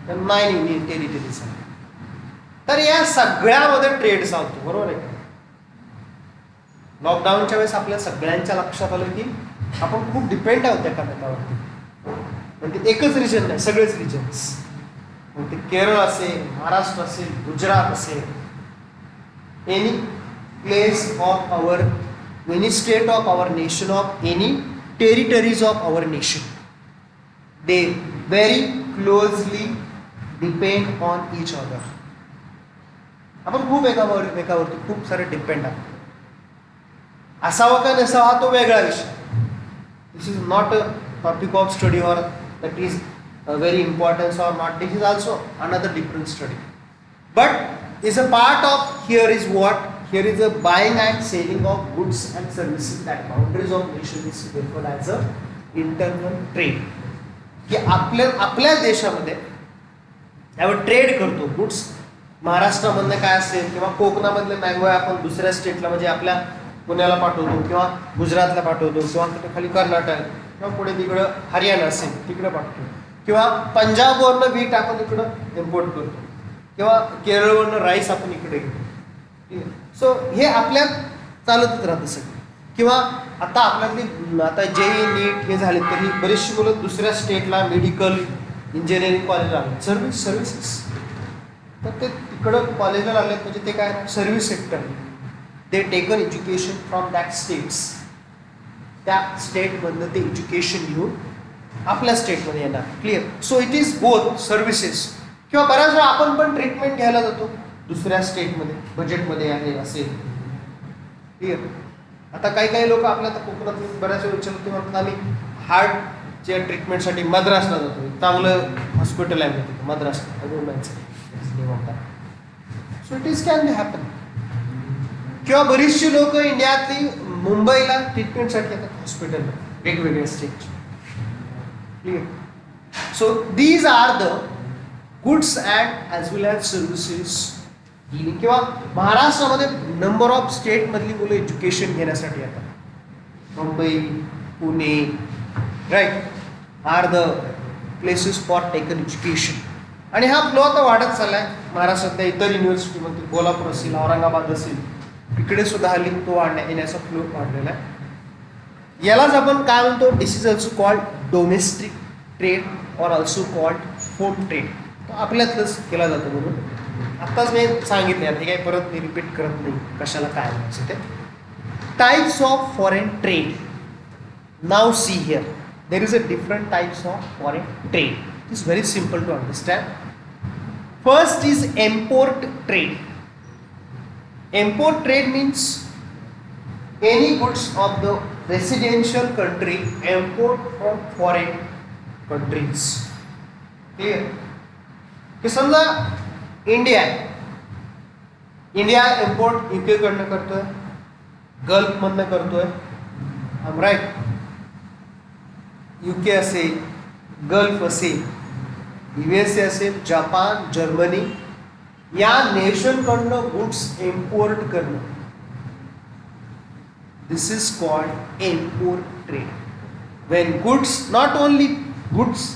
तर 9 युनियन टेरिटरीज. तर या सगळ्यामध्ये ट्रेड चालतो, बरोबर आहे. लॉकडाऊनच्या वेळेस आपल्या सगळ्यांच्या लक्षात आलं की आपण खूप डिपेंड आहोत एकामेकावरती. पण ते एकच रिजन नाही, सगळेच रिजन्स. मग ते केरळ असेल, महाराष्ट्र असेल, गुजरात असेल, any place of our, any state of our nation, of any territories of our nation, they very closely depend on each other. आपण खूप एकावरती खूप सारे डिपेंड आहोत. असावा का नसावा तो वेगळा विषय. This is not a topic of study or that is very importance or not. This is also another different study, but is a part of here is what. Here is a buying and selling of goods and services that boundaries of nation is referred as a internal trade. की आपल्या देशामध्ये यावर trade करतो goods. महाराष्ट्रामधनं काय असेल किंवा कोकणामधले mango आहे, आपण दुसऱ्या स्टेटला म्हणजे आपल्या पुण्याला पाठवतो किंवा गुजरातला पाठवतो किंवा खाली कर्नाटक किंवा पुढे तिकडं हरियाणा असेल तिकडं पाठवतो किंवा पंजाबवरनं व्हीट आपण इकडं इम्पोर्ट करतो किंवा केरळवरनं राईस आपण इकडे घेतो. सो हे आपल्यात चालतच राहतं सगळं. किंवा आता आपल्यातली आता जे नीट हे झाले तरी बरीचशी मुलं दुसऱ्या स्टेटला मेडिकल इंजिनिअरिंग कॉलेजला आले सर्व्हिसेस तर ते तिकडं कॉलेजला लागलेत म्हणजे ते काय service sector. They taken education from that states. त्या स्टेटमधनं ते एज्युकेशन घेऊन आपल्या स्टेटमध्ये येणार. Clear. So it is both services किंवा बऱ्याच वेळा आपण पण ट्रीटमेंट घ्यायला जातो दुसऱ्या स्टेटमध्ये बजेटमध्ये आहे असेल. क्लिअर. आता काही लोक आपल्या आता कोकणात बऱ्याच वेळ विचारतो म्हणतात आम्ही हार्टच्या ट्रीटमेंटसाठी मद्रासला जातो. चांगलं हॉस्पिटल आहे तिथे मद्रासला. So it is can happen. किंवा बरीचशी लोक इंडियातली मुंबईला ट्रीटमेंटसाठी येतात हॉस्पिटलला वेगवेगळ्या स्टेटचे. Clear. So these are the goods and as well as services. किंवा महाराष्ट्रामध्ये नंबर ऑफ स्टेट मधली मुलं एज्युकेशन घेण्यासाठी येतात. Mumbai, Pune, right are the places for taken education. आणि हा फ्लो आता वाढत चालला आहे महाराष्ट्रातल्या इतर युनिव्हर्सिटीमध्ये. कोल्हापूर असेल, औरंगाबाद असेल, इकडे सुद्धा हल्ली तो येण्याचा फ्लो वाढलेला आहे. यालाच आपण काय म्हणतो, this is also called domestic trade or also called home trade. तो आपल्यातलंच केला जातो. म्हणून आत्ताच मी सांगितले हे काही परत मी रिपीट करत नाही कशाला काय म्हणायचं ते. Types of foreign trade. Now see here there is a different types of foreign trade. It is very simple to understand. First is import trade. Import trade means any goods of the residential country import from foreign countries. Clear? कि समजा India import UK कडनं करतोय, gulf मधनं करतोय. Am right. UK असेल, gulf असेल, USA असेल, Japan, Germany या नेशनकडनं गुड्स इम्पोर्ट करणं. This is called import trade. When goods, not only goods,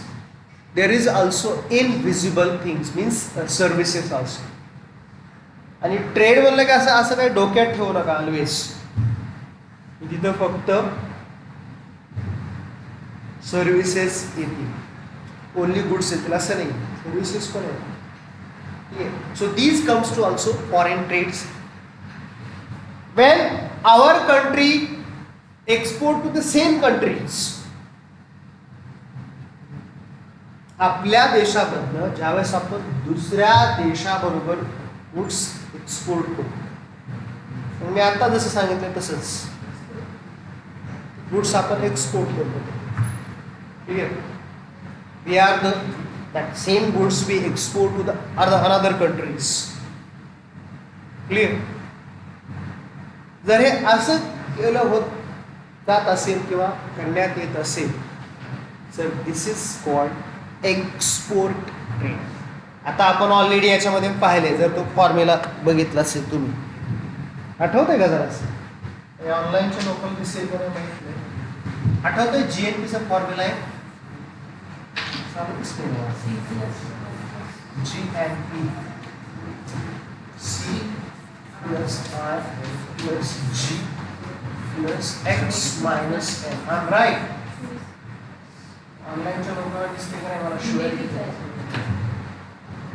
there is also invisible things means services also. आणि ट्रेड म्हणलं की असं काही डोक्यात ठेवू नका ऑलवेज तिथं फक्त सर्व्हिसेस येतील, ओनली गुड्स येतील असं नाही, सर्व्हिसेस पण येतील. So these comes to also foreign trades. When our country export to the same countries, आपल्या देशामधनं ज्यावेळेस आपण दुसऱ्या देशाबरोबर गुड्स एक्सपोर्ट करतो, मी आता जसं सांगितलं तसंच गुड्स आपण एक्सपोर्ट करतो. Clear. We are the that same goods we export to the another countries. Clear. जर हे असं केलं होत जात असेल किंवा करण्यात येत असेल तर दिस इज कॉल्ड एक्सपोर्ट ट्रेड. आता आपण ऑलरेडी याच्यामध्ये पाहिले, जर तो फॉर्म्युला बघितला असेल तुम्ही, आठवतंय का जरा ऑनलाईनच्या लोकल दिसेल का नाही माहित नाही. आठवतोय GNPचा फॉर्म्युला आहे GNP C plus I plus G plus X minus M. I'm right. ऑनलाईनच्या लोकांना दिसते का नाही मला शिवाय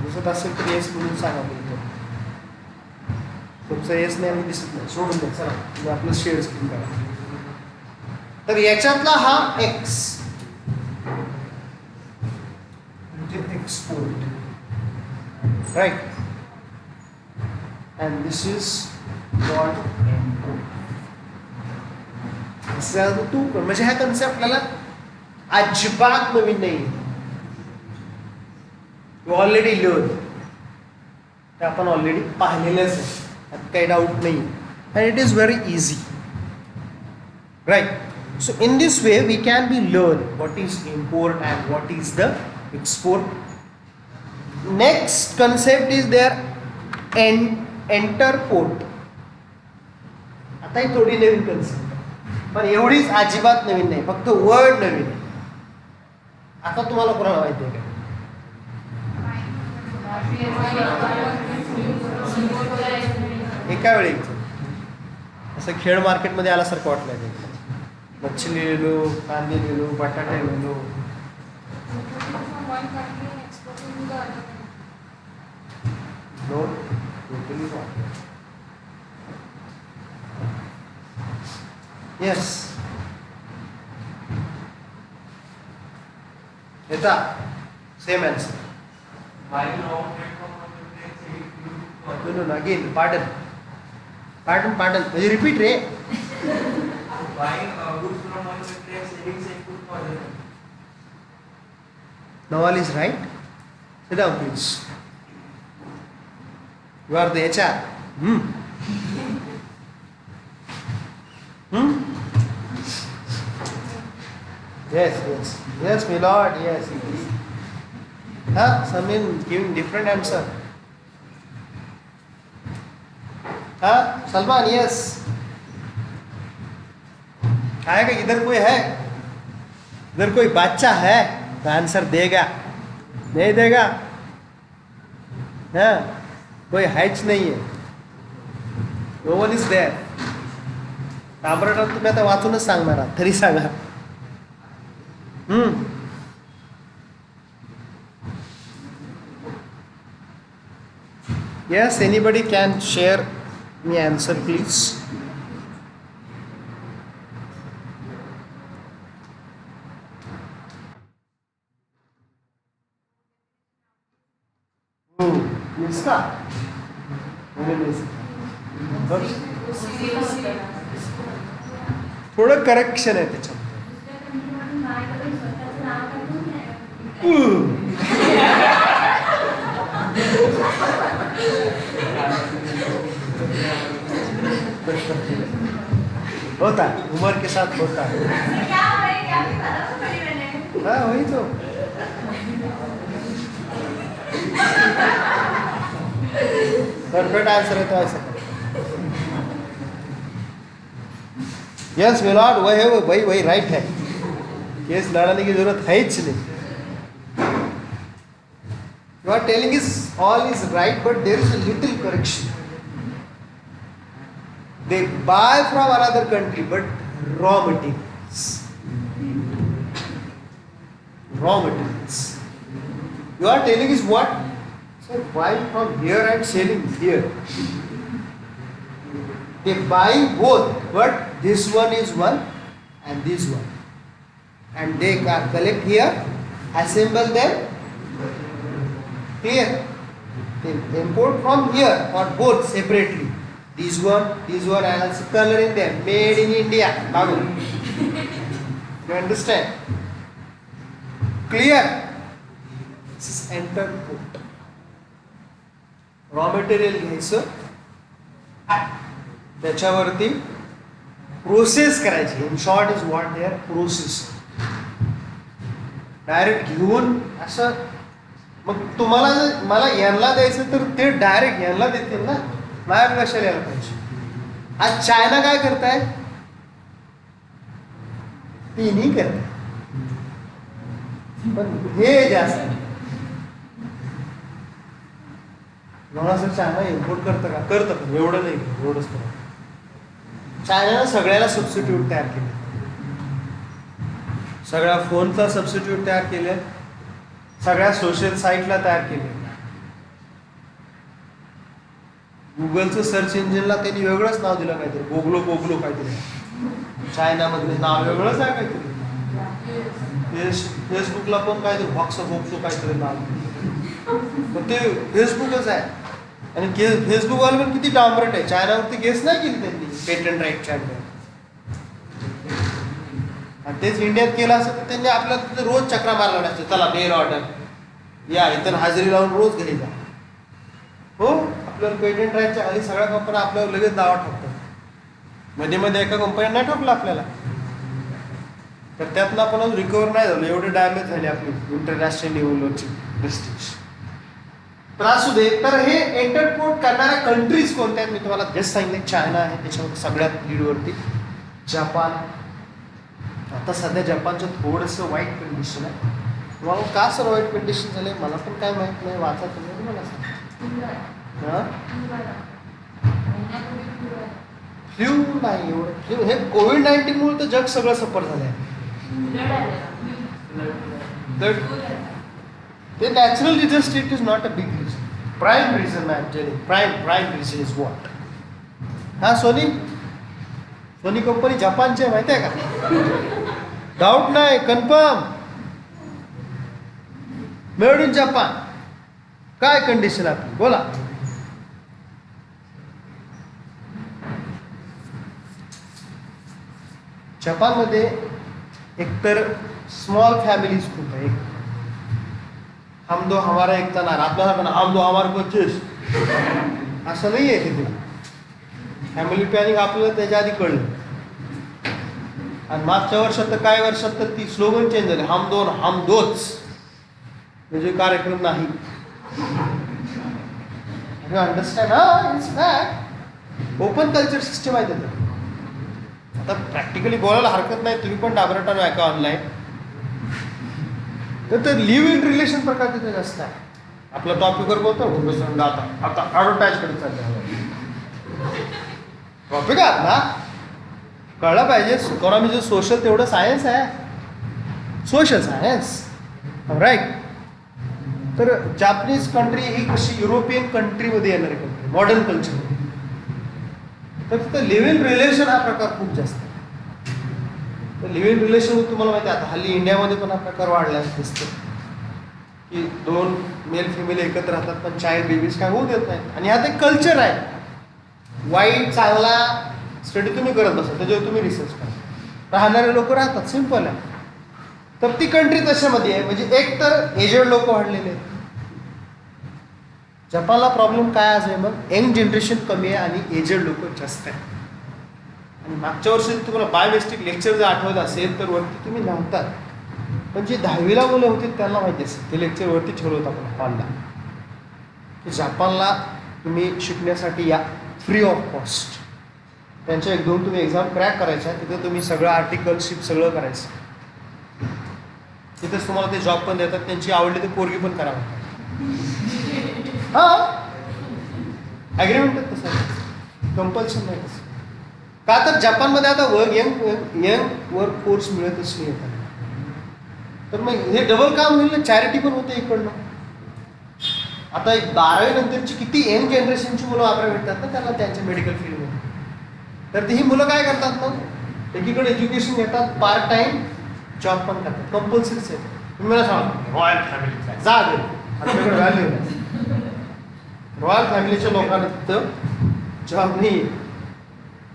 दिसत असेल तर येस म्हणून सांगा. बोलतो तुमचं येस नाही आणि दिसत नाही सोडून द्या. चला तुम्ही आपलं शेअर स्क्रीन करा. तर याच्यातला हा X export, right, and this is called import. म्हणजे हा कन्सेप्ट आपल्याला अजिबात नवीन नाही, ऑलरेडी लर्न, ते आपण ऑलरेडी पाहिलेलंच आहे, त्यात काही डाऊट नाही. and it is very easy, right? So in this way we can be learn what is import and what is the export. Next concept is there enter port. आताही थोडी नवीन concept, पण एवढीच अजिबात नवीन नाही, फक्त वर्ड नवीन आहे. आता तुम्हाला कोणाला माहिती आहे का? एका वेळी असं खेळ मार्केटमध्ये आल्यासारखं वाटलं ते. मच्छी लिहिलो, कांदे लिहिलो, बटाटे लिहिलो. No, totally not. Yes. Eta, same answer. No, again, pardon. Pardon. Will you repeat, Ray? Buying goods from one factory and selling same goods for other. Nawal is right. Sit down, please. You are the HR. Yes, my lord. Yes. Someone giving different answer. Salman, yes. आएगा? इधर कोई है? इधर कोई बच्चा है तो answer देगा, नहीं देगा? हाँ, कोई हैच नाही आहे. No one is there. तांबरटा तुम्ही आता वाचूनच सांगणार आहात, तरी सांगा. Yes, anybody can share me answer, please. इसका थोडं करेक्शन आहे त्याच्यात. होता उम्र के साथ होता है. हाँ, वही तो. परफेक्ट आंसर है तो ऐसा. यस मिलॉर्ड, वही है, वही राइट है. केस लड़ाने की जरूरत है ही नहीं. You are telling is all is right, but there is a little correction. They buy from another country, but raw materials. You are telling is what? So buying from here and selling here. They buying both, but this one is one and this one, and they collect here, assemble them. Here, they import from here or both separately. This one, and also color in them. Made in India. You understand? Clear? This is enter put. Raw material घ्यायचं, त्याच्यावरती process करायची. In short is what they are process. Direct घेऊन असं, मग तुम्हाला मला यांना द्यायचं तर ते डायरेक्ट यांना देतील ना, माझ्या लक्षात यायला पाहिजे. आज चायना काय करताय? तिन्ही करताय, पण हे जास्त. असं चायना इम्पोर्ट करतं का? करतं, पण एवढं नाही, एवढंच करतं. चायनानं सगळ्याला सबस्टिट्यूट तयार केले. सगळ्या फोनचा सबस्टिट्यूट तयार केले, सगळ्या सोशल साईटला तयार केले. गुगलचं सर्च इंजिनला त्यांनी वेगळंच नाव दिलं, काहीतरी गोगलो काहीतरी. चायनामधले नाव वेगळंच आहे काहीतरी. फेसबुकला पण काहीतरी व्हॉक्सअप काहीतरी नाव, पण ते फेसबुकच आहे. आणि फेसबुकवाले पण किती डांबरट आहे. चायनावरती केस नाही केली त्यांनी पेटंट राईटच्या अंडर, आणि तेच इंडियात केलं असं तर त्यांनी आपल्याला तिथे रोज चक्रा मारला नसतं. चला मेल ऑर्डर या, इथं हाजरी लावून रोज घरी जा. हो, आपल्याला पेटंट राईटच्या खाली सगळ्या कंपन्या आपल्यावर लगेच दावा ठोकतात. मध्ये एका कंपनीने नाही ठोकलं आपल्याला, तर त्यातनं आपण रिकवर नाही झालो. एवढे डॅमेज झाले आपली इंटरनॅशनल लेवलवरची प्रेस्टिज. तर असू दे. तर हे इंटरपोर्ट करणाऱ्या कंट्रीज कोणत्या आहेत मी तुम्हाला जस्ट सांगितले. चायना आहे त्याच्यामध्ये सगळ्यात लीडवरती, जपान. आता सध्या जपानचं थोडंसं वाईट कंडिशन आहे. तुम्हाला का सर वाईट कंडिशन झाले मला पण काय माहीत नाही. वाचा तुम्ही मला सांग. हां फ्ल्यू नाही एवढं. फ्ल्यू हे कोविड-19 तर जग सगळं सफर झालं आहे. The natural disaster it is not a big reason. Prime reason I'm telling. Prime reason is what? हाँ सोनी कंपनी जपानची आहे माहिती आहे का? डाऊट नाही, कन्फर्म. Made in Japan. काय कंडिशन आपली बोला. जपानमध्ये एकतर स्मॉल फॅमिलीज खूप आहे. हम दो हमारा एक तना आपल्याला पण हम दो हमारे 25 असं नाही आहे तिथे. फॅमिली प्लॅनिंग आपल्याला त्याच्या आधी कळलं. आणि मागच्या वर्षात तर काय वर्षात तर ती स्लोगन चेंज झाली, हम दोन हम दोच म्हणजे कार्यक्रम नाही. अंडरस्टँड. हा it's fact. Open culture system आहे त्याचं. आता प्रॅक्टिकली बोलायला हरकत नाही. तुम्ही पण डाबरटानं ऐका ऑनलाईन. तर लिव्ह इन रिलेशन प्रकार तिथे जास्त आहे. आपला टॉपिकवर बोलतो आता ॲडव्हर्टाईजकडे चाललं. टॉपिक आहात ना कळलं पाहिजे. इकॉनॉमीचं सोशल तेवढं सायन्स आहे. Social science right. तर जापनीज कंट्री ही कशी युरोपियन कंट्रीमध्ये येणारी कंट्री मॉडर्न कल्चर. तर तिथं लिव्ह इन रिलेशन हा प्रकार खूप जास्त आहे. तर लिव्ह इन रिलेशन तुम्हाला माहिती आहे आता हल्ली इंडियामध्ये पण हा प्रकार वाढला दिसतो की 2 मेल फिमेल एकत्र राहतात पण चाइल्ड बेबीज काय होऊ देत नाहीत. आणि ह्यात एक कल्चर आहे. वाईट चांगला स्टडी तुम्ही करत बसा त्याच्यावर तुम्ही रिसर्च करा. राहणारे लोक राहतात सिम्पल आहे. तर ती कंट्री तशामध्ये आहे. म्हणजे एक तर एजेड लोक वाढलेले आहेत. जपानला प्रॉब्लेम काय आज आहे मग यंग जनरेशन कमी आहे आणि एजेड लोक जास्त आहे. आणि मागच्या वर्षी तुम्हाला बायोमेस्टिक लेक्चर जर आठवत असेल तर वरती तुम्ही नव्हतात पण जे 10वीला मुलं होती त्यांना माहिती असेल ते लेक्चर वरती ठेवलं होतं आपण हॉलला की जपानला तुम्ही शिकण्यासाठी या फ्री ऑफ कॉस्ट. त्यांच्या 1-2 तुम्ही एक्झाम क्रॅक करायच्या तिथे तुम्ही सगळं आर्टिकलशिप सगळं करायचं. तिथेच तुम्हाला ते जॉब पण देतात. त्यांची आवडली तर पोरगी पण करावं. हां ॲग्रीमेंट तसं कंपल्शन नाही तसं. का तर जपानमध्ये आता यंग वर्क फोर्स मिळतच नाही येतात. तर मग हे डबल काम होईल ना. चॅरिटी पण होते इकडनं. आता 12वी नंतरची किती यंग जनरेशनची मुलं वापरायला भेटतात ना त्यांना त्यांच्या मेडिकल फील्डमध्ये. तर ही मुलं काय करतात मग एकीकडे एज्युकेशन घेतात पार्ट टाइम जॉब पण करतात. कंपल्सरीच आहे. तुम्ही मला सांगा रॉयल फॅमिली जा दे आपल्याकडे व्हॅल्यू नाही. रॉयल फॅमिलीच्या लोकांना तिथं जॉब नाही.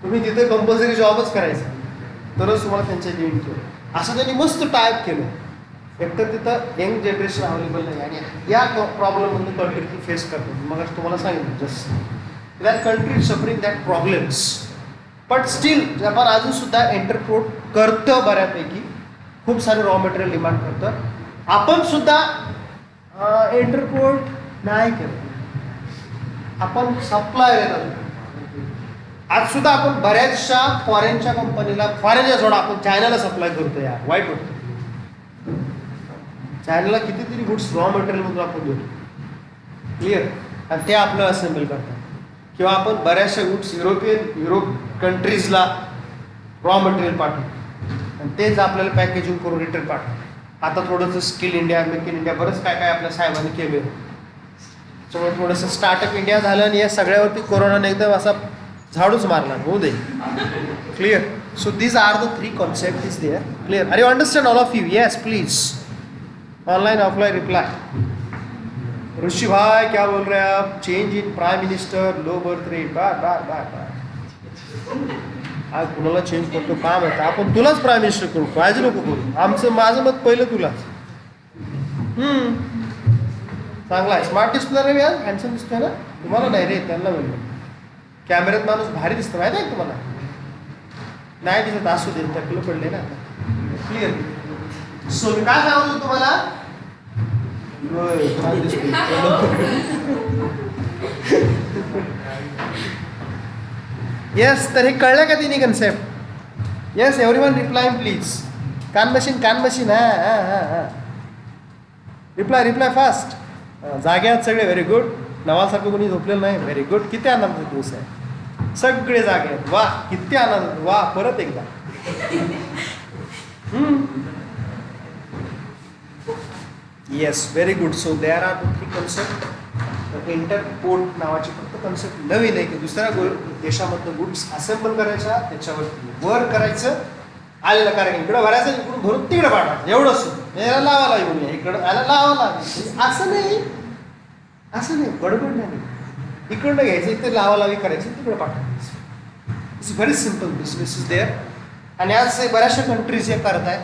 तुम्ही तिथे कंपल्सरी जॉबच करायचा तरच तुम्हाला त्यांच्या लिंक केलं. असं त्यांनी मस्त टायप केलं. एकतर तिथं यंग जनरेशन अवेलेबल नाही आणि या प्रॉब्लेममधून कंट्री ती फेस करतो. मग तुम्हाला सांगितलं just that country suffering that problems. But still Japan अजून सुद्धा एंटरपोर्ट करतं बऱ्यापैकी. खूप सारे रॉ मटेरियल डिमांड करतं. आपण सुद्धा एंटरपोर्ट नाही करत. आपण सप्लायर येतात. आज सुद्धा आपण बऱ्याचशा फॉरेनच्या कंपनीला फॉरेनच्या जोडा आपण चायनाला सप्लाय करतो. यार वाईट होतं. चायनाला कितीतरी गुड्स रॉ मटेरियलमधून आपण देतो क्लिअर आणि ते आपलं असेंबल करतात. किंवा आपण बऱ्याचशा गुड्स युरोप कंट्रीजला रॉ मटेरियल पाठवतो आणि तेच आपल्याला पॅकेजिंग करून रिटर्न पाठवतो. आता थोडंसं skill India make in India बरंच काय काय आपल्या साहेबांनी केलं. त्यामुळे थोडंसं स्टार्टअप इंडिया झालं आणि या सगळ्यावरती कोरोनाने एकदम असा झाडूच मारला होऊ दे. Clear. So these are the 3 concept is there. Clear. Are you understand all of you? Yes please. Online offline reply. Rishi भाई क्या बोल रहे हैं आप? Change in prime minister low birth rate बार आज कुणाला चेंज करतो काम आहे आपण तुलाच प्राईम मिनिस्टर करू काळजी नको करू. माझं मत पहिलं तुलाच. चांगला आहे. स्मार्ट डिस्प्ले रे यार हँडसम दिसतोय ना. तुम्हाला नाही रे त्यांना म्हणलं. कॅमेऱ्यात माणूस भारी दिसतं माहिती आहे तुम्हाला. नाही दिसत असू दे टकलं पडले ना. क्लिअर. सो मी काय सांगतो तुम्हाला होय, छान दिसते. येस, तर हे कळलं का तिन्ही concept? Yes, everyone reply please. कान मशीन. हा. Reply fast. जाग्यात सगळे, व्हेरी गुड. नवासारखं कोणी झोपलेलं नाही, व्हेरी गुड. किती आनंदाचा दिवस आहे, सगळे जागे आहेत. वा, किती आनंद. वा, परत एकदा. Yes, very good. So there are 2-3 concept. इंटरपोर्ट नावाची फक्त कन्सेप्ट नवीन आहे की दुसऱ्या देशामधलं गुड्स असेंबल करायच्या, त्याच्यावरती वर्क करायचं, आलेलं कारण इकडं भरायचं, इकडून भरून तिकडे पाठवायचं, एवढंच. याला लावायला येऊन या, इकडं याला लावायला. असं नाही, गडबड नाही. इकडनं घ्यायचं, इथे लावालावी करायची, तिकडे पाठवायचं. It's very simple. Business is there. आणि आज बऱ्याचशा कंट्रीज हे करत आहे.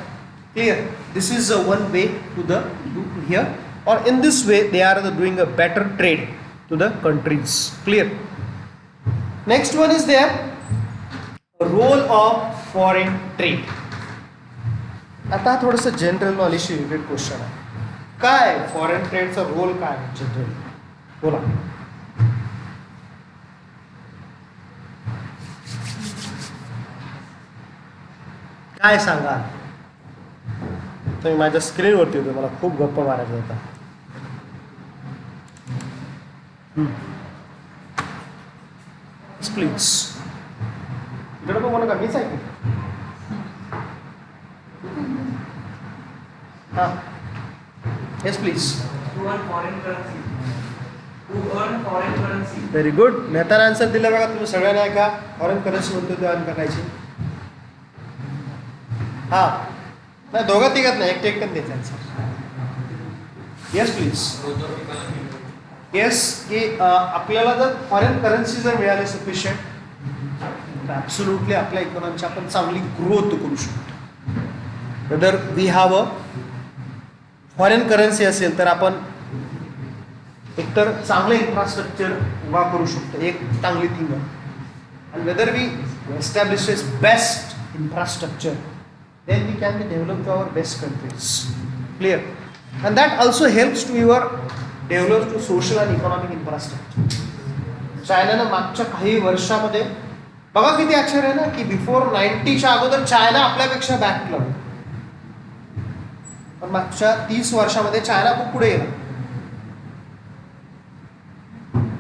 Clear? This is one way to the here, or in this way they are doing a better trade to the countries. Clear? Next one is there, role of foreign trade. आता थोडंसं general नॉलेजशी related question आहे. काय foreign ट्रेडचा role काय general? बोला. काय सांगा? तुम्ही माझ्या स्क्रीनवरती होते, मला खूप गप्पा मारायचा होता. प्लीज इकडे पण मला कमीच आहे की. हां, yes please. To earn foreign currency. To earn foreign currency. Very good. मेहताने आन्सर दिला बघा. तुम्ही सगळ्यांना आहे का फॉरेन करन्सी म्हणतो ते अर्न करायची? हां, नाही दोघं तिघत नाही, एकटं द्यायचं आन्सर. Yes please. येस, की आपल्याला जर फॉरेन करन्सी जर मिळाली सफिशियंट, तर ॲब्सोल्युटली आपल्या इकॉनॉमीची आपण चांगली ग्रोथ करू शकतो. Whether we have a foreign currency असेल तर आपण एकतर चांगलं इन्फ्रास्ट्रक्चर उभा करू शकतो, एक चांगली थिंग आहे. आणि whether we establishes best infrastructure, then we can be developed to our best countries. Clear? And that also helps to your develop to social and economic infrastructure. चायनानं मागच्या काही वर्षामध्ये बघा किती आश्चर्य आहे ना, की बिफोर 90च्या अगोदर चायना आपल्यापेक्षा बॅकला, पण मागच्या 30 वर्षामध्ये चायना खूप पुढे गेला.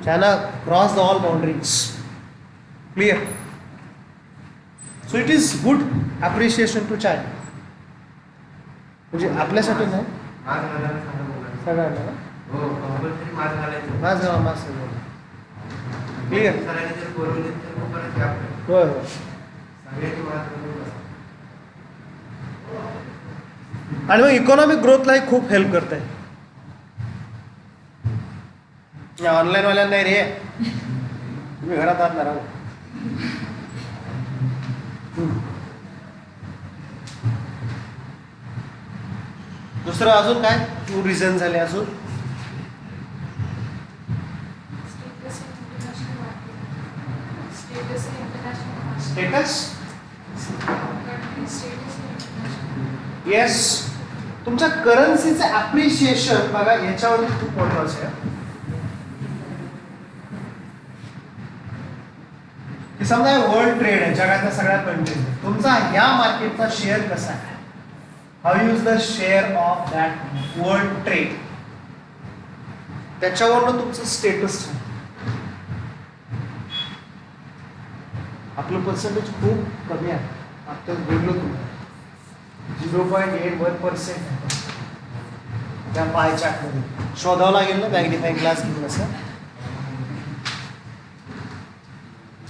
China cross the all boundaries. Clear? So it is good appreciation to China. म्हणजे आपल्यासाठी नाही, सगळ्यांना. क्लिअर? होय होय. आणि मग इकॉनॉमिक ग्रोथलाही खूप हेल्प करत आहे. ऑनलाईन वाल्यांना नाही रे, तुम्ही घरात आहात ना राहू. दुसरं अजून काय 2 रिझन झाले अजून? स्टेटस. येस, तुमच्या करन्सीचे ॲप्रिशिएशन बघा याच्यावरती खूप महत्वाचं आहे. की समजा वर्ल्ड ट्रेड आहे, जगातल्या सगळ्या कंट्रीज, तुमचा ह्या मार्केटचा शेअर कसा आहे, how use the share of that world trade, त्याच्यावरनं तुमचं स्टेटस आहे. आपलं पर्सेंटेज खूप कमी आहे. आता बोललो तुम्ही 0.81% त्या पाय चार्टमध्ये शोधावं लागेल ना, मॅग्निफाईंग ग्लास घेऊन असं.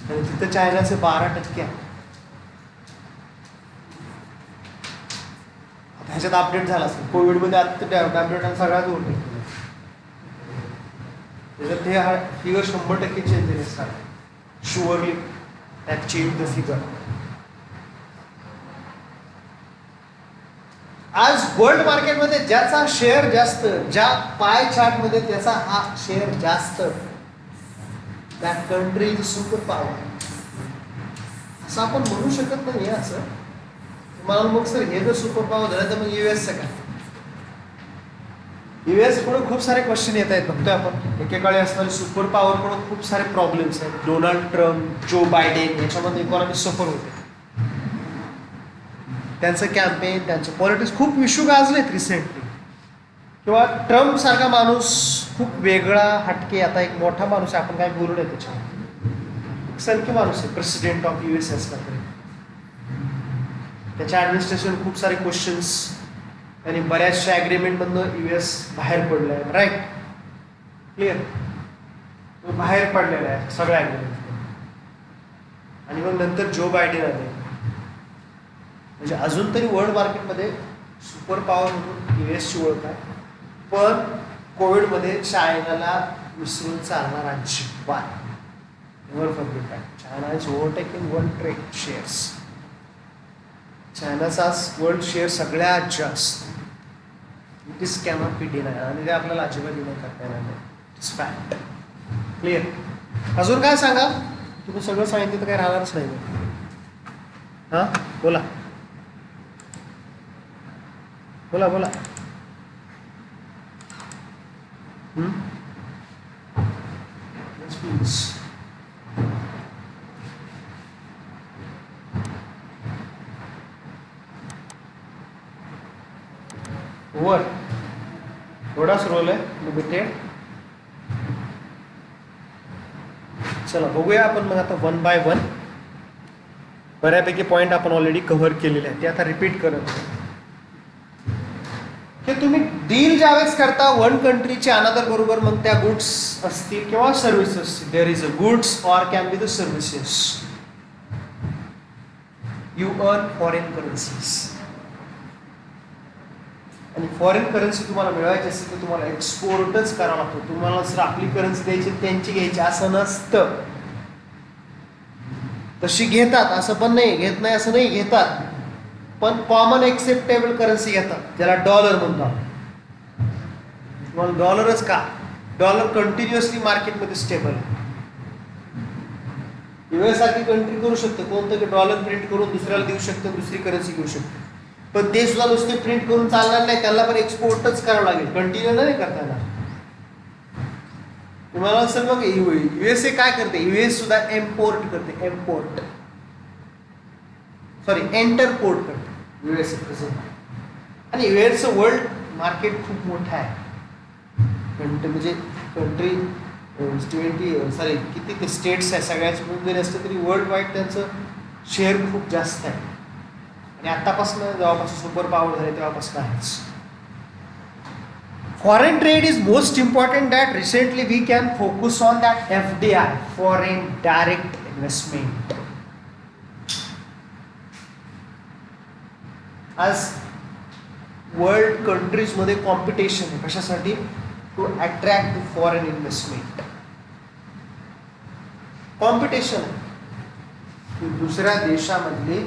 आणि तिथं चायनाचे 12% आहे. ह्याच्यात अपडेट झाला असेल कोविडमध्ये, आता अपडेट सगळ्यात होते त्याच्यात हे फिगर 100% चेंज झाले असतात. Surely that change the figure. आज वर्ल्ड मार्केटमध्ये ज्याचा शेअर जास्त, ज्या पाय चार्टमध्ये त्याचा हा शेअर जास्त, that country is super power. असं आपण म्हणू शकत नाही असं. मला मग सर हे जर सुपर पॉवर झालं तर मग US काय? US पुढे खूप सारे क्वेश्चन येत आहेत, बघतोय आपण एकेकाळी असणारे सुपर पॉवर पुढे खूप सारे प्रॉब्लेम्स आहेत. डोनाल्ड ट्रम्प, जो बायडेन याच्यामध्ये इकॉनॉमी सफर होते. त्यांचं कॅम्पेन, त्यांचं पॉलिटिक्स खूप इश्यू गाजलेत रिसेंटली. किंवा ट्रम्प सारखा माणूस खूप वेगळा हटके, आता एक मोठा माणूस आहे, आपण काय बोलू नये त्याच्यावर, सनकी माणूस आहे, प्रेसिडेंट ऑफ US असला तरी. त्याच्या ॲडमिनिस्ट्रेशन खूप सारे क्वेश्चन्स आणि बऱ्याचशा ॲग्रीमेंटमधनं US बाहेर पडलं आहे. राईट, क्लिअर, बाहेर पडलेला आहे सगळ्या ॲग्रीमेंट. आणि मग नंतर जो बायडेन आले. म्हणजे अजून तरी वर्ल्ड मार्केटमध्ये सुपर पॉवर म्हणून US ची ओळख आहे. पण कोविडमध्ये चायनाला विसरून चालणार अजिबात. Never forget that. China is overtaking world trade shares. चायनाचा वर्ल्ड शेअर सगळ्यात जास्त. It is cannot be deny. आणि ते आपल्याला अजिबात डिनाय करता येणार नाही. It's fact. क्लिअर. अजून काय सांगा? तुम्ही सगळं सांगितलं तर काही राहणारच नाही. हां बोला बोला बोला. प्लीज. वर थोडाच रोल आहे, लिमिटेड. चला बघूया आपण मग आता वन बाय वन. बऱ्यापैकी पॉईंट आपण ऑलरेडी कव्हर केलेले आहेत, ते आता रिपीट करत नाही. की तुम्ही डील ज्यावेळेस करता वन कंट्रीचे अनदर बरोबर, मग त्या गुड्स असतील किंवा सर्व्हिसेस असतील. There is a goods or can be the services. You earn foreign currencies. आणि फॉरेन करन्सी तुम्हाला मिळवायची असेल तर तुम्हाला एक्सपोर्टच करावं लागतो. तुम्हाला जर आपली करन्सी द्यायची त्यांची घ्यायची असं नसतं. तशी घेतात असं पण नाही, घेत नाही असं नाही, घेतात. पण कॉमन एक्सेप्टेबल करन्सी घेतात, ज्याला डॉलर म्हणतात. तुम्हाला डॉलरच का? डॉलर कंटिन्युअसली मार्केटमध्ये स्टेबल आहे. US सारखी कंट्री करू शकते कोणतं की डॉलर प्रिंट करून दुसऱ्याला देऊ शकते, दुसरी करन्सी घेऊ शकते. पण ते सुद्धा नुसते प्रिंट करून चालणार नाही, त्याला पण एक्सपोर्टच करावं लागेल. कंटिन्यू नाही करता येणार. तुम्हाला असेल मग USA काय करते? US सुद्धा इम्पोर्ट करते, इम्पोर्ट सॉरी एंटरपोर्ट करते USA प्रेझेंट. आणि USचं वर्ल्ड मार्केट खूप मोठं आहे. म्हणजे कंट्री 20 किती ते स्टेट्स आहे सगळ्याचे मिळून जरी असतं तरी वर्ल्ड वाईड त्यांचं शेअर खूप जास्त आहे. आणि आत्तापासून जेव्हापासून सुपर पॉवर झाले तेव्हापासून आहेच. Foreign trade is most important that recently we can focus on that FDI, foreign direct investment. आज वर्ल्ड कंट्रीज मध्ये कॉम्पिटिशन आहे कशासाठी? To attract the foreign investment. Competition की दुसऱ्या देशामधली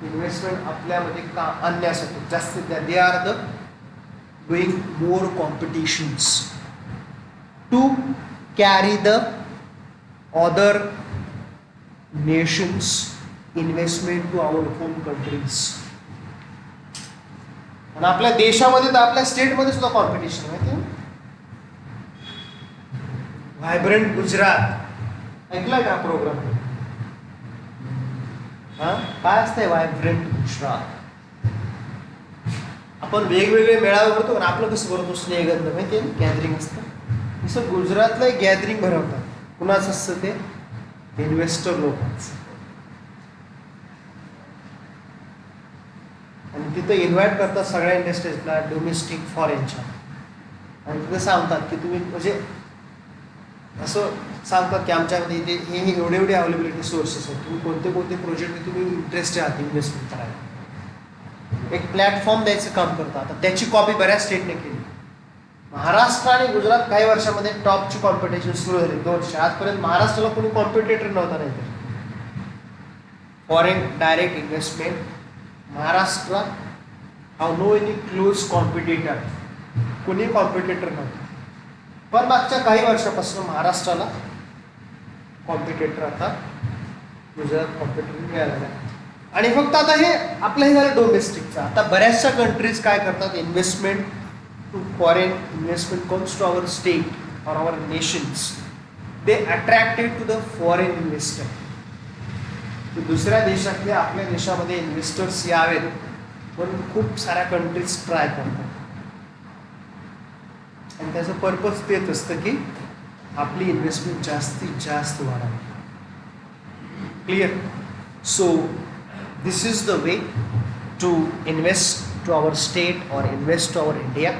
इन्व्हेस्टमेंट आपल्यामध्ये का आणण्यासाठी जास्तीत जास्त. They are the doing more competitions to carry the other nations investment to our home countries. आणि आपल्या देशामध्ये तर आपल्या स्टेटमध्ये सुद्धा कॉम्पिटिशन माहिती. व्हायब्रंट गुजरात ऐकलाय का प्रोग्राम? हा काय असतंय व्हायब्रंट गुजरात? आपण वेगवेगळे मेळावे भरतो आणि आपलं कसं भरतो स्नेहगंध माहिती आहे, गॅदरिंग असतं. तसं गुजरातला एक गॅदरिंग भरवतात. कुणाचं असतं ते? इन्व्हेस्टर लोकांचं. आणि तिथं इन्व्हाइट करतात सगळ्या इंडस्ट्रीजला, डोमेस्टिक फॉरेनच्या. आणि तिथं सांगतात की तुम्ही म्हणजे असं सांगतात की आमच्यामध्ये इथे हे एवढे एवढे अवेलेबिलिटी सोर्सेस आहेत, तुम्ही कोणते कोणते प्रोजेक्ट तुम्ही इंटरेस्टेड आहात इन्व्हेस्टमेंट करायला. एक प्लॅटफॉर्म द्यायचं काम करतात. आता त्याची कॉपी बऱ्याच स्टेटने केली. महाराष्ट्र आणि गुजरात काही वर्षामध्ये टॉपची कॉम्पिटिशन सुरू झाली. 2 वर्ष आजपर्यंत महाराष्ट्राला कोणी कॉम्पिटेटर नव्हता. नाही तर foreign direct investment Maharashtra have no any close competitor. कोणी कॉम्पिटिटर नव्हतं. पण मागच्या काही वर्षापासून महाराष्ट्राला कॉम्पिटिटर आता गुजरात कॉम्पिटिटर मिळालेला आहे. आणि फक्त आता हे आपलं हे झालं डोमेस्टिकचं. आता बऱ्याचशा कंट्रीज काय करतात? Investment to foreign investment comes to our state or our nations, they attracted to the foreign investor. की दुसऱ्या देशातले आपल्या देशामध्ये इन्व्हेस्टर्स यावेत म्हणून खूप साऱ्या कंट्रीज ट्राय करतात. आणि त्याचं पर्पज तेच असतं की आपली इन्व्हेस्टमेंट जास्तीत जास्त वाढावी. Clear? So this is the way to invest to our state और इन्व्हेस्ट टू आवर इंडिया.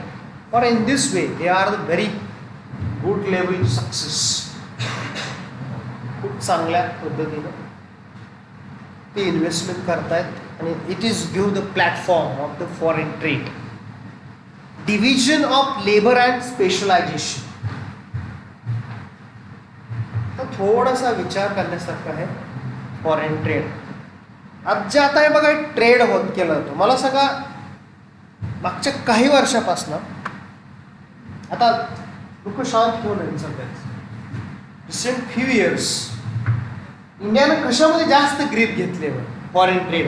और in this way they are the very good level success. खूप चांगल्या पद्धतीनं ते इन्व्हेस्टमेंट करतायत आणि it is give the platform of the foreign trade. Division of labour and specialisation. तर थोडासा विचार करण्यासारखं आहे फॉरेन ट्रेड. आज जे आता हे बघा ट्रेड होत केलं जातं, मला सांगा मागच्या काही वर्षापासून आता लोक शांत होऊन आहे सगळ्याच. रिसेंट फ्यू इयर्स इंडियानं कशामध्ये जास्त ग्रीप घेतले foreign trade.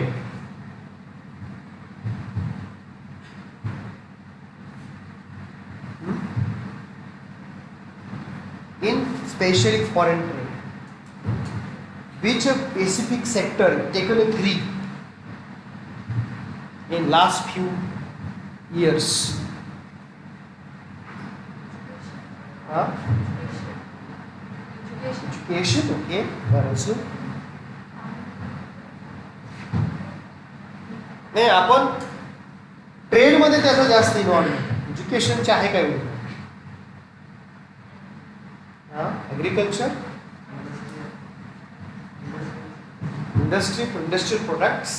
In specially foreign trade, which a specific sector taken a grip in last few years? Huh? Education, okay. बरं. नाही, आपण ट्रेडमध्ये त्याचा जास्त इन्व्हॉल्वमेंट. एज्युकेशनचे आहे काय वेगळं? Agriculture, industrial products.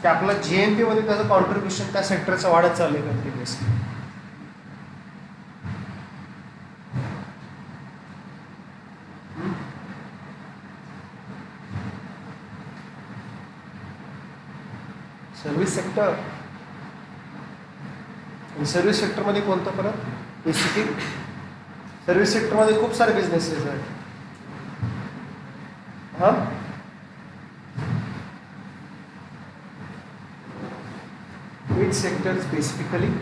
की आपला GNP मध्ये त्याचं कॉन्ट्रीब्युशन त्या सेक्टरचं वाढत चाललंय कंटिन्युअसली. Service sector. आणि सर्व्हिस सेक्टरमध्ये कोणतं परत? बेसिकली सर्व्हिस सेक्टरमध्ये खूप सारे बिझनेसेस आहेत. हां, which sector specifically?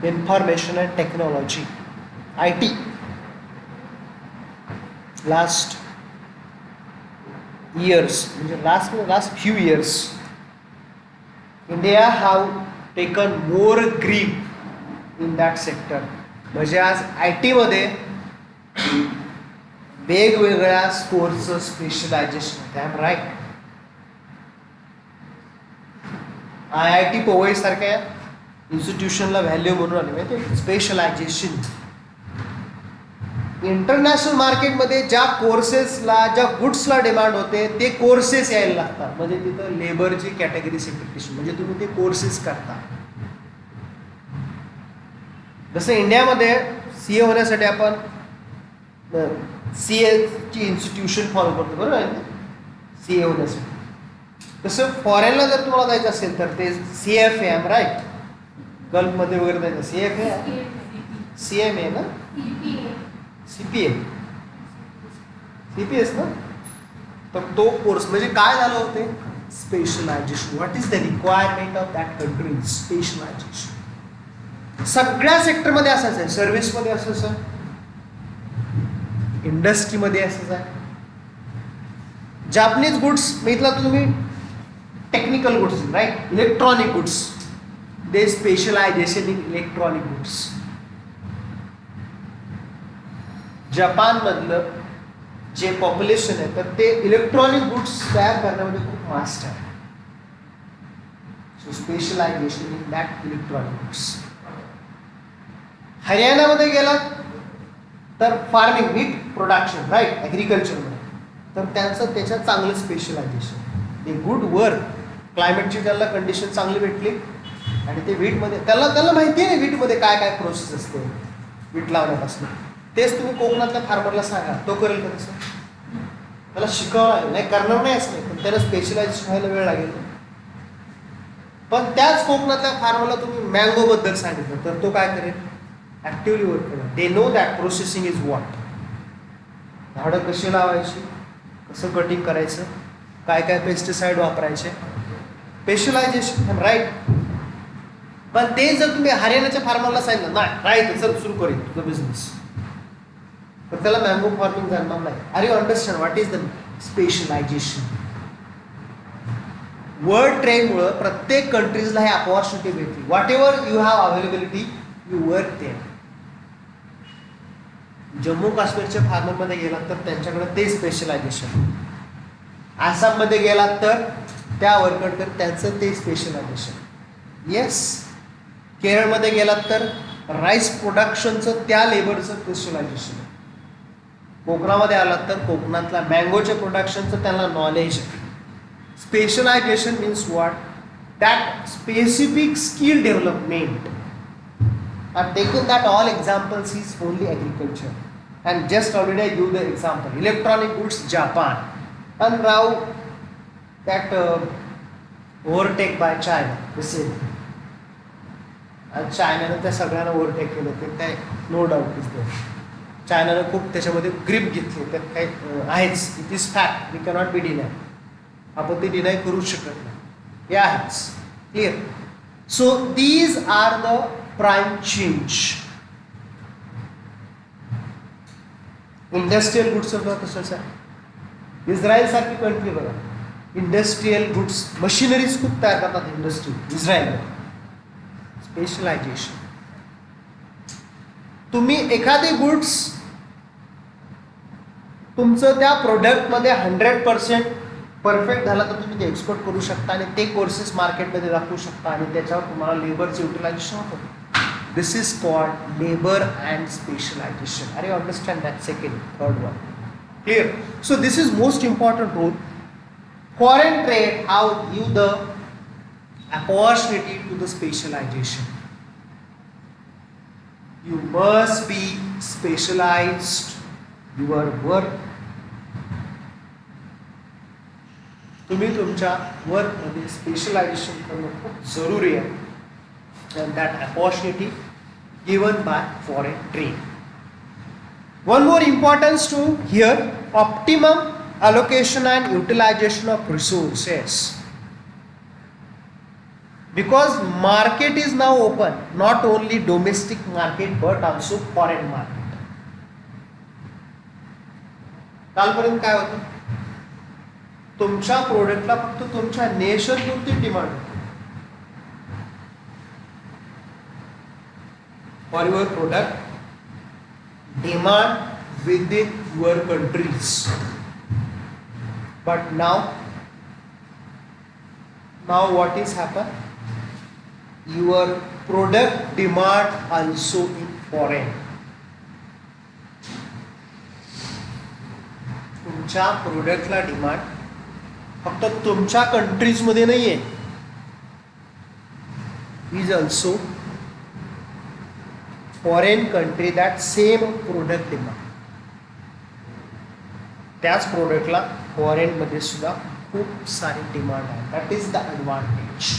Information and technology, IT. Last years, last few years, India have taken more grip in that sector. म्हणजे आज IT मध्ये वेगवेगळ्या कोर्सचं specialisation. I am right? IIT Powai सारख्या इन्स्टिट्यूशनला व्हॅल्यू म्हणून आली माहिती. स्पेशलायझेशन. इंटरनॅशनल मार्केटमध्ये ज्या कोर्सेसला, ज्या गुड्सला डिमांड होते ते कोर्सेस यायला लागतात. म्हणजे तिथं लेबरची कॅटेगरी सेपरेटेशन, म्हणजे तुम्ही ते कोर्सेस करता. जसं इंडियामध्ये CA होण्यासाठी आपण CA ची इन्स्टिट्यूशन फॉलो करतो, बरोबर आहे ना, CA होण्यासाठी. तसं फॉरेनला जर तुम्हाला जायचं असेल तर ते CFA, आय एम राईट? गल्फमध्ये वगैरे जायचं CFA, CMA ना, CPA, CPS ना. तर तो कोर्स म्हणजे काय झालं होते? Specialisation. What is the requirement of that country? Specialisation. सगळ्या सेक्टरमध्ये असंच आहे. सर्व्हिसमध्ये असंच आहे, इंडस्ट्रीमध्ये असंच आहे. जापनीज गुड्स बघितला तुम्ही, technical goods, right, electronic goods, they specialisation in electronic goods. जपानमधलं जे पॉप्युलेशन आहे तर ते इलेक्ट्रॉनिक गुड्स तयार करण्यामध्ये खूप फास्ट आहे. So specialisation in that electronic goods. हरियाणामध्ये गेलात तर फार्मिंग, मीट प्रोडक्शन, राईट, ॲग्रिकल्चरमध्ये, तर त्यांचं त्याच्यात चांगलं स्पेशलायझेशन. ते गुड वर्क, क्लायमेटची त्याला कंडिशन चांगली भेटली आणि ते वीटमध्ये त्याला माहिती आहे वीटमध्ये काय काय प्रोसेस असते वीट लावण्यापासून. तेच तुम्ही कोकणातल्या फार्मरला सांगा, तो करेल का तसं? त्याला शिकावं लागेल, नाही करणार नाही असं नाही, पण त्याला स्पेशलायझेशन व्हायला वेळ लागेल. पण त्याच कोकणातल्या फार्मरला तुम्ही मँगोबद्दल सांगितलं तर तो काय करेल, ॲक्टिव्हली वर्क करेल. They know that processing is what. झाडं कशी लावायची, कसं कटिंग करायचं, काय काय पेस्टिसाईड वापरायचे, स्पेशलायझेशन, राईट. पण ते जर तुम्ही हरियाणाच्या फार्मरला सांगितलं नाही, राईट चल सुरू करेल तुझं बिझनेस, तर त्याला मँगो फार्मिंग जाणणार नाही. Are you understand what is the specialisation? World ट्रेडमुळं प्रत्येक कंट्रीजला हे अपॉर्च्युनिटी भेटली. Whatever you have availability you work there. Jammu काश्मीरच्या फार्मरमध्ये गेलात तर त्यांच्याकडे ते स्पेशलायझेशन, आसाममध्ये गेलात तर त्या वर्करकडे त्यांचं ते स्पेशलायझेशन, येस. केरळमध्ये गेलात तर राईस प्रोडक्शनचं त्या लेबरचं स्पेशलायझेशन, कोकणामध्ये आलात तर कोकणातल्या मँगोच्या प्रोडक्शनचं त्यांना knowledge. Specialisation means what, that specific skill development. I've taken that all examples is only agriculture, and just already I give the example electronic goods Japan, and now that overtake by China. This is चायनानं त्या सगळ्यांना overtake केलं, ते काय no doubt is there. चायनानं खूप त्याच्यामध्ये grip घेतली, त्यात काही आहेच, it is fact, we cannot be deny. आपण ते डिनाय करूच शकत नाही, हे आहेच, clear. So these are the prime change. Industrial गुड्सचं तसंच आहे. इस्रायल सारखी कंट्री बघा, इंडस्ट्रियल गुड्स मशिनरीज खूप तयार करतात इंडस्ट्री इस्रायल. स्पेशलायझेशन. तुम्ही एखादे गुड्स तुमचं त्या प्रोडक्टमध्ये 100% परफेक्ट झाला तर तुम्ही ते एक्सपोर्ट करू शकता आणि ते कोर्सेस मार्केटमध्ये दाखवू शकता आणि त्याच्यावर तुम्हाला लेबरचं युटिलायझेशन होतं. This is called labour and specialisation. Are you understand that second third one? Clear. So this is most important role. Foreign trade have give the opportunity to the specialization. You must be specialized your work. तुम्ही तुमच्या वर्कमध्ये specialisation करणं खूप जरुरी आहे. and that opportunity given by foreign trade. One more importance to here, optimum allocation and utilization of resources. Because market is now open, not only domestic market but also foreign market. कालपर्यंत काय होतं, तुमच्या प्रोडक्टला फक्त तुमच्या nation पुरती demand होती. For your product demand within your countries. But now what is happen, your product demand also in foreign. तुमच्या प्रोडक्टला demand फक्त तुमच्या कंट्रीजमध्ये नाही आहे, is also foreign country that same product demand. त्याच प्रोडक्टला फॉरेनमध्ये सुद्धा खूप सारी डिमांड आहे. That is the advantage.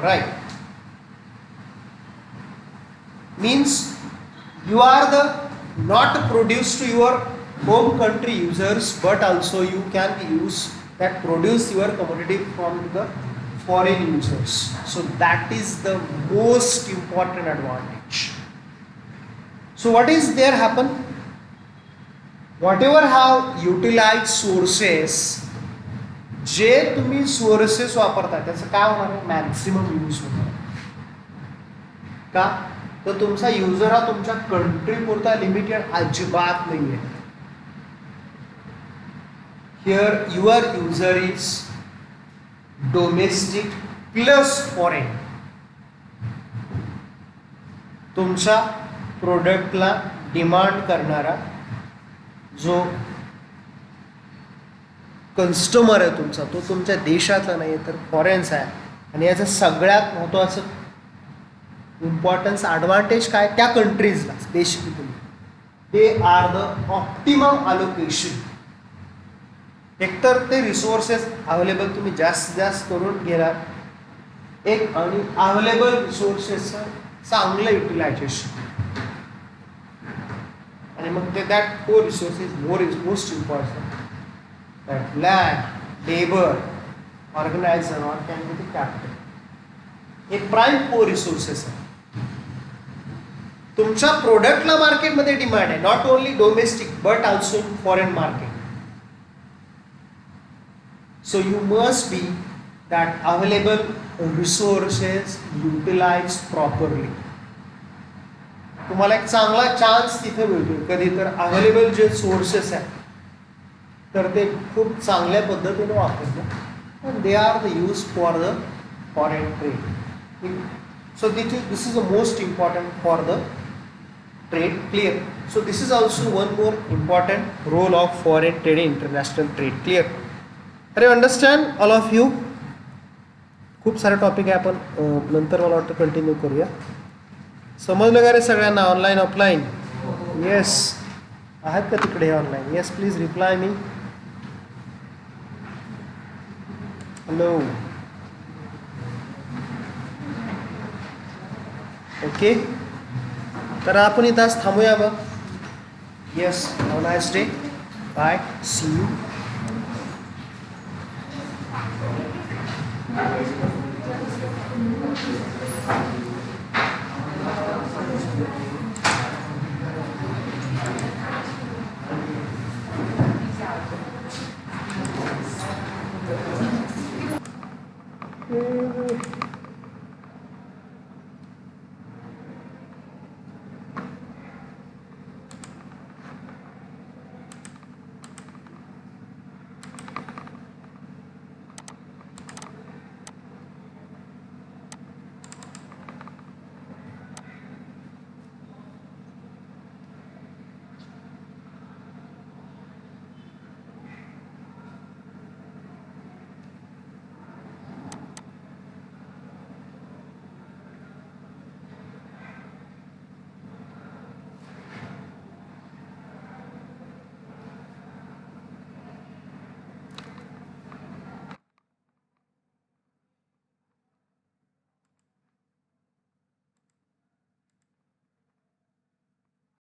Right. Means you are the not produce to your home country users, but also you can use that produce your commodity from the foreign users. So that is the most important advantage. So what is there happen? Whatever have utilized sources, जे तुम्ही sources वापरता त्याचं काय होणार आहे, maximum use होणार. का तर तुमचा युजर हा तुमच्या कंट्री पुरता लिमिटेड अजिबात नाही आहे. Here your user is domestic plus foreign. तुमच्या प्रोडक्टला डिमांड करणारा जो कस्टमर आहे तुमचा, तो तुमच्या देशातला नाही तर फॉरेनचा आहे. आणि याचं सगळ्यात महत्त्वाचं इम्पॉर्टन्स ॲडव्हान्टेज काय, त्या कंट्रीजला specifically they are the optimum allocation. एकतर ते रिसोर्सेस अवेलेबल तुम्ही जास्त जास्त करून घेणार एक आणि अवेलेबल रिसोर्सेसचं चांगलं युटिलायझेशन आणि मग ते that four resources most important that land labour organiser or can be the capital हे प्राईम फोर रिसोर्सेस आहे तुमच्या प्रोडक्टला मार्केटमध्ये डिमांड आहे not only domestic but also in foreign market so you must be that available resources utilise properly तुम्हाला एक चांगला chance तिथे मिळतो कधी तर अवेलेबल जे सोर्सेस आहेत तर ते खूप चांगल्या पद्धतीने वापरतात and they are the used for the foreign trade. So this is the most important for the trade. Clear? So this is also one more important role of foreign trade in international trade. Clear? Are you understand all of you? खूप सारे topic आहे आपण नंतर मला वाटतं continue करूया समजलं का रे सगळ्यांना ऑनलाईन ऑफलाईन येस आहेत का तिकडे ऑनलाईन येस प्लीज रिप्लाय मी हॅलो ओके तर आपण इथंच थांबूया मग yes have a nice day bye see you